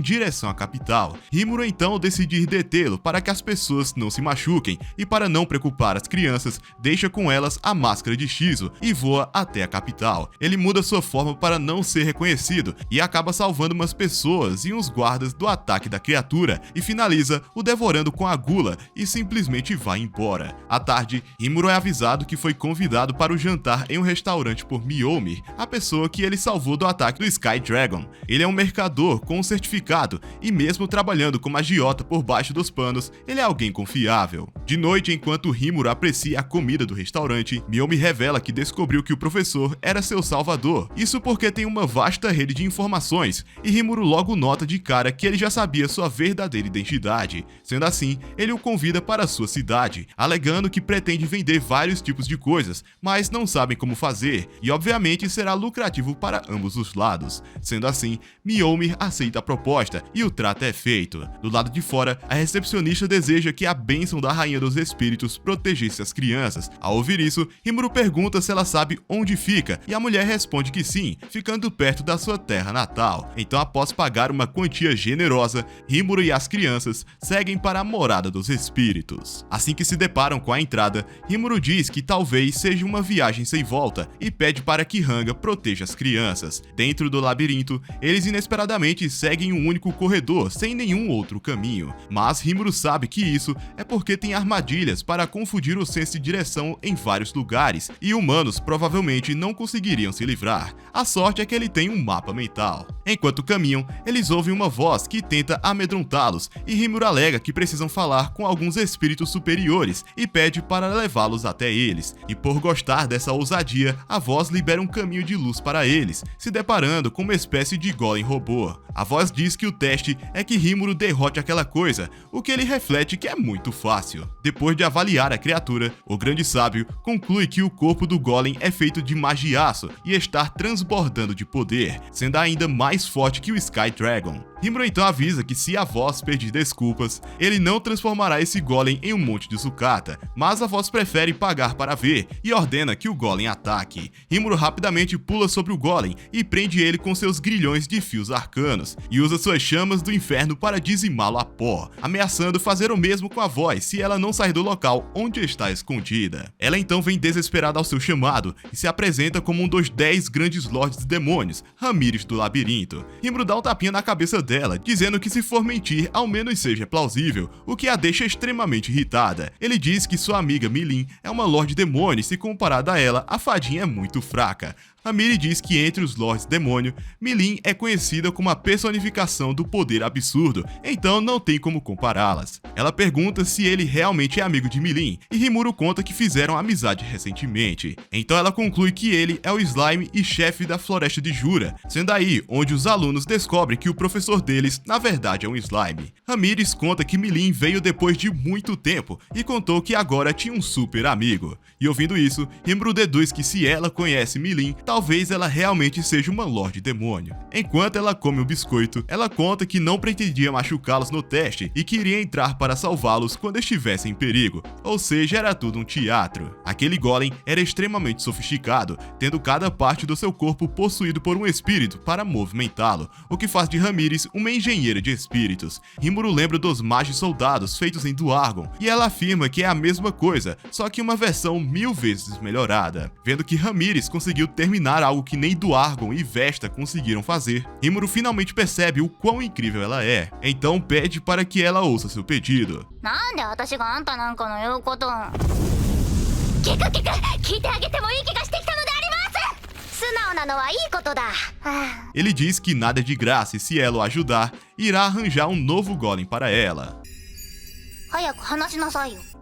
direção à capital. Rimuru então decide ir detê-lo para que as pessoas não se machuquem, e para não preocupar as crianças, deixa com elas a máscara de Shizo e voa até a capital. Ele muda sua forma para não ser reconhecido e acaba salvando umas pessoas e uns guardas do ataque da criatura, e finaliza o devorando com a gula e simplesmente vai embora. À tarde, Rimuru é avisado que foi convidado para o jantar em um restaurante por Miyomir, a pessoa que ele salvou do ataque do Sky Dragon. Ele é um mercador com um certificado e mesmo trabalhando como agiota por baixo dos panos, ele é alguém confiável. De noite, enquanto Rimuru aprecia a comida do restaurante, Miyomir revela que descobriu que o professor era seu salvador. Isso porque tem uma vasta rede de informações, e Rimuru logo nota de cara que ele já sabia sua verdadeira identidade. Sendo assim, ele o convida para sua cidade, alegando que pretende vender vários tipos de coisas, mas não sabem como fazer, e obviamente será lucrativo para ambos os lados. Sendo assim, Miyomir aceita a proposta e o trato é feito. Do lado de fora, a recepcionista deseja que a bênção da Rainha dos Espíritos protegesse as crianças. Ao ouvir isso, Rimuru pergunta se ela sabe onde fica, e a mulher responde que sim, ficando perto da sua terra natal. Então, após pagar uma quantia generosa, Rimuru e as crianças seguem para a Morada dos Espíritos. Assim que se deparam com a entrada, Rimuru diz que talvez seja uma viagem sem volta e pede para que Hanga proteja as crianças. Dentro do labirinto, eles inesperadamente seguem um único corredor, sem nenhum outro caminho. Mas Rimuru sabe que isso é porque tem armadilhas para confundir o senso de direção em vários lugares, e humanos provavelmente não conseguiriam se livrar. A sorte é que ele tem um mapa mental. Enquanto caminham, eles ouvem uma voz que tenta amedrontá-los, e Rimuru alega que precisam falar com alguns espíritos superiores e pede para levá-los até eles. E por gostar dessa ousadia, a voz libera um caminho de luz para eles, se deparando com uma espécie de golem robô. A voz diz que o teste é que Rimuru derrote aquela coisa, o que ele reflete que é muito fácil. Depois de avaliar a criatura, o grande sábio conclui que o corpo do golem é feito de magiaço e está transbordando de poder, sendo ainda mais forte que o Sky Dragon. Rimuru então avisa que se a voz pedir desculpas, ele não transformará esse golem em um monte de sucata, mas a voz prefere pagar para ver e ordena que o golem ataque. Rimuru rapidamente pula sobre o golem e prende ele com seus grilhões de fios arcanos, e usa suas chamas do inferno para dizimá-lo a pó, ameaçando fazer o mesmo com a voz se ela não sair do local onde está escondida. Ela então vem desesperada ao seu chamado e se apresenta como um dos 10 grandes lordes demônios, Ramires do Labirinto. Rimuru dá um tapinha na cabeça dela, dizendo que se for mentir, ao menos seja plausível, o que a deixa extremamente irritada. Ele diz que sua amiga Milin é uma Lorde Demônio e se comparada a ela, a fadinha é muito fraca. Ramiri diz que entre os Lords Demônio, Milin é conhecida como a personificação do poder absurdo, então não tem como compará-las. Ela pergunta se ele realmente é amigo de Milin, e Rimuru conta que fizeram amizade recentemente. Então ela conclui que ele é o slime e chefe da Floresta de Jura, sendo aí onde os alunos descobrem que o professor deles, na verdade, é um slime. Ramires conta que Milin veio depois de muito tempo e contou que agora tinha um super amigo. E ouvindo isso, Rimuru deduz que se ela conhece Milin, talvez talvez ela realmente seja uma Lorde Demônio. Enquanto ela come o biscoito, ela conta que não pretendia machucá-los no teste e que iria entrar para salvá-los quando estivessem em perigo, ou seja, era tudo um teatro. Aquele golem era extremamente sofisticado, tendo cada parte do seu corpo possuído por um espírito para movimentá-lo, o que faz de Ramírez uma engenheira de espíritos. Rimuru lembra dos magos soldados feitos em Duargon, e ela afirma que é a mesma coisa, só que uma versão 1000 vezes melhorada. Vendo que Ramírez conseguiu terminar algo que nem Duargon e Vesta conseguiram fazer, Rimuru finalmente percebe o quão incrível ela é, então pede para que ela ouça seu pedido. Ele diz que nada é de graça e se ela o ajudar, irá arranjar um novo golem para ela.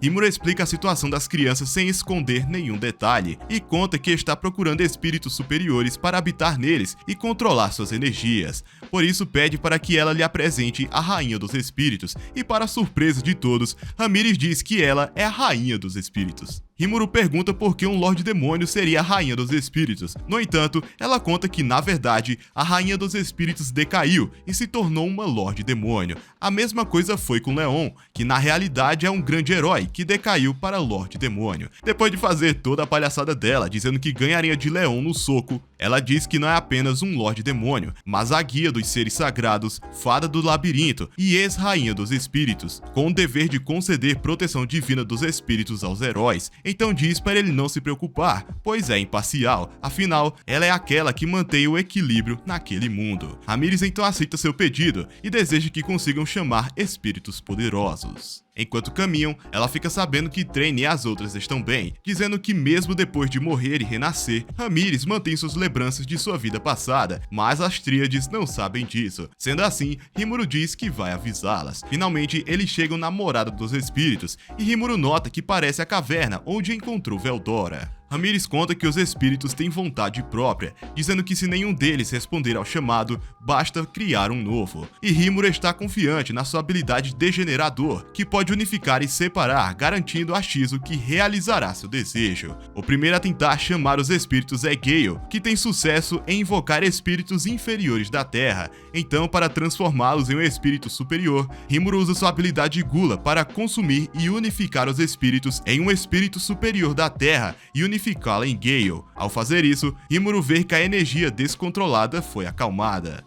Rimuru explica a situação das crianças sem esconder nenhum detalhe e conta que está procurando espíritos superiores para habitar neles e controlar suas energias. Por isso pede para que ela lhe apresente a Rainha dos Espíritos e, para surpresa de todos, Ramírez diz que ela é a Rainha dos Espíritos. Rimuru pergunta por que um Lorde Demônio seria a Rainha dos Espíritos. No entanto, ela conta que, na verdade, a Rainha dos Espíritos decaiu e se tornou uma Lorde Demônio. A mesma coisa foi com Leon, que na realidade é um grande herói que decaiu para Lorde Demônio. Depois de fazer toda a palhaçada dela, dizendo que ganharia de Leon no soco, ela diz que não é apenas um Lorde Demônio, mas a guia dos seres sagrados, fada do labirinto e ex-rainha dos espíritos, com o dever de conceder proteção divina dos espíritos aos heróis. Então diz para ele não se preocupar, pois é imparcial, afinal, ela é aquela que mantém o equilíbrio naquele mundo. Ramírez então aceita seu pedido e deseja que consigam chamar espíritos poderosos. Enquanto caminham, ela fica sabendo que Traine e as outras estão bem, dizendo que mesmo depois de morrer e renascer, Ramírez mantém suas lembranças de sua vida passada, mas as tríades não sabem disso. Sendo assim, Rimuru diz que vai avisá-las. Finalmente, eles chegam na morada dos espíritos, e Rimuru nota que parece a caverna onde encontrou Veldora. Ramírez conta que os espíritos têm vontade própria, dizendo que se nenhum deles responder ao chamado, basta criar um novo. E Rimuru está confiante na sua habilidade degenerador, que pode unificar e separar, garantindo a Shizu que realizará seu desejo. O primeiro a tentar chamar os espíritos é Gale, que tem sucesso em invocar espíritos inferiores da Terra. Então, para transformá-los em um espírito superior, Rimuru usa sua habilidade Gula para consumir e unificar os espíritos em um espírito superior da Terra e unificá-la em Gale. Ao fazer isso, Rimuru vê que a energia descontrolada foi acalmada.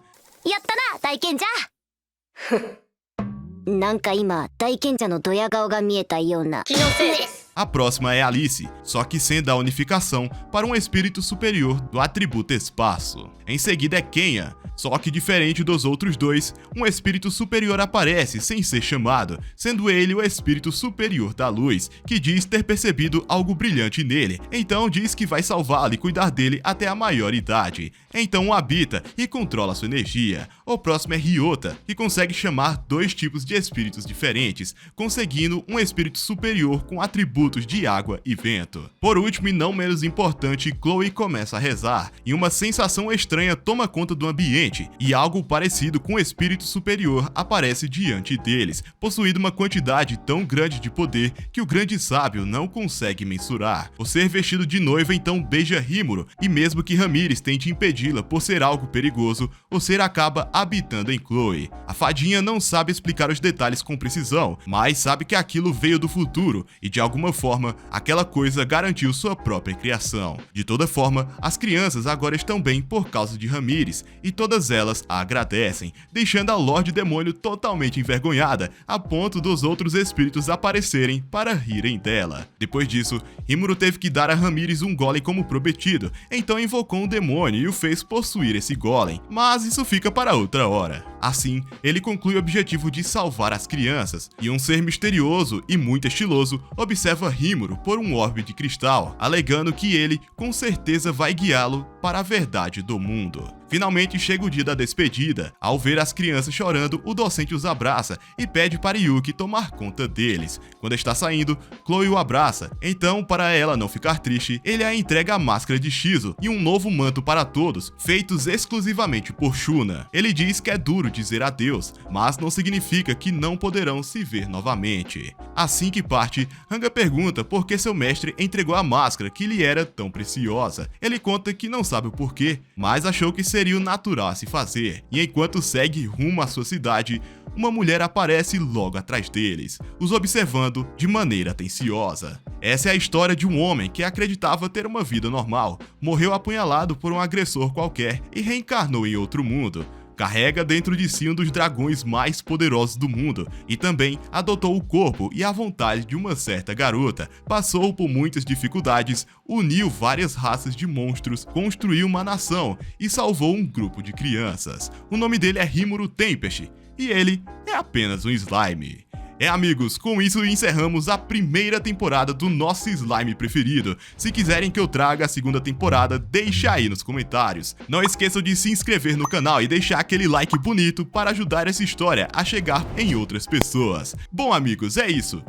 A próxima é Alice, só que sendo a unificação para um espírito superior do atributo espaço. Em seguida é Kenya, só que diferente dos outros dois, um espírito superior aparece sem ser chamado, sendo ele o espírito superior da luz, que diz ter percebido algo brilhante nele, então diz que vai salvá-lo e cuidar dele até a maior idade. Então o habita e controla sua energia. O próximo é Ryota, que consegue chamar dois tipos de espíritos diferentes, conseguindo um espírito superior com atributos de água e vento. Por último e não menos importante, Chloe começa a rezar, e uma sensação estranha toma conta do ambiente, e algo parecido com um espírito superior aparece diante deles, possuindo uma quantidade tão grande de poder que o grande sábio não consegue mensurar. O ser vestido de noiva então beija Rimuru, e mesmo que Ramírez tente impedi-la por ser algo perigoso, o ser acaba habitando em Chloe. A fadinha não sabe explicar os detalhes com precisão, mas sabe que aquilo veio do futuro, e de alguma forma, aquela coisa garantiu sua própria criação. De toda forma, as crianças agora estão bem por causa de Ramírez, e todas elas a agradecem, deixando a Lorde Demônio totalmente envergonhada, a ponto dos outros espíritos aparecerem para rirem dela. Depois disso, Rimuru teve que dar a Ramírez um golem como prometido, então invocou um demônio e o fez possuir esse golem, mas isso fica para outra hora. Assim, ele conclui o objetivo de salvar as crianças, e um ser misterioso e muito estiloso observa Rimuru por um orbe de cristal, alegando que ele com certeza vai guiá-lo para a verdade do mundo. Finalmente chega o dia da despedida. Ao ver as crianças chorando, o docente os abraça e pede para Yuki tomar conta deles. Quando está saindo, Chloe o abraça. Então, para ela não ficar triste, ele a entrega a máscara de Shizu e um novo manto para todos, feitos exclusivamente por Shuna. Ele diz que é duro dizer adeus, mas não significa que não poderão se ver novamente. Assim que parte, Hanga pergunta por que seu mestre entregou a máscara que lhe era tão preciosa. Ele conta que não sabe o porquê, mas achou que seria o natural a se fazer. E enquanto segue rumo à sua cidade, uma mulher aparece logo atrás deles, os observando de maneira atenciosa. Essa é a história de um homem que acreditava ter uma vida normal, morreu apunhalado por um agressor qualquer e reencarnou em outro mundo. Carrega dentro de si um dos dragões mais poderosos do mundo e também adotou o corpo e a vontade de uma certa garota. Passou por muitas dificuldades, uniu várias raças de monstros, construiu uma nação e salvou um grupo de crianças. O nome dele é Rimuru Tempest e ele é apenas um slime. Amigos, com isso encerramos a primeira temporada do nosso slime preferido. Se quiserem que eu traga a segunda temporada, deixa aí nos comentários. Não esqueçam de se inscrever no canal e deixar aquele like bonito para ajudar essa história a chegar em outras pessoas. Bom amigos, é isso.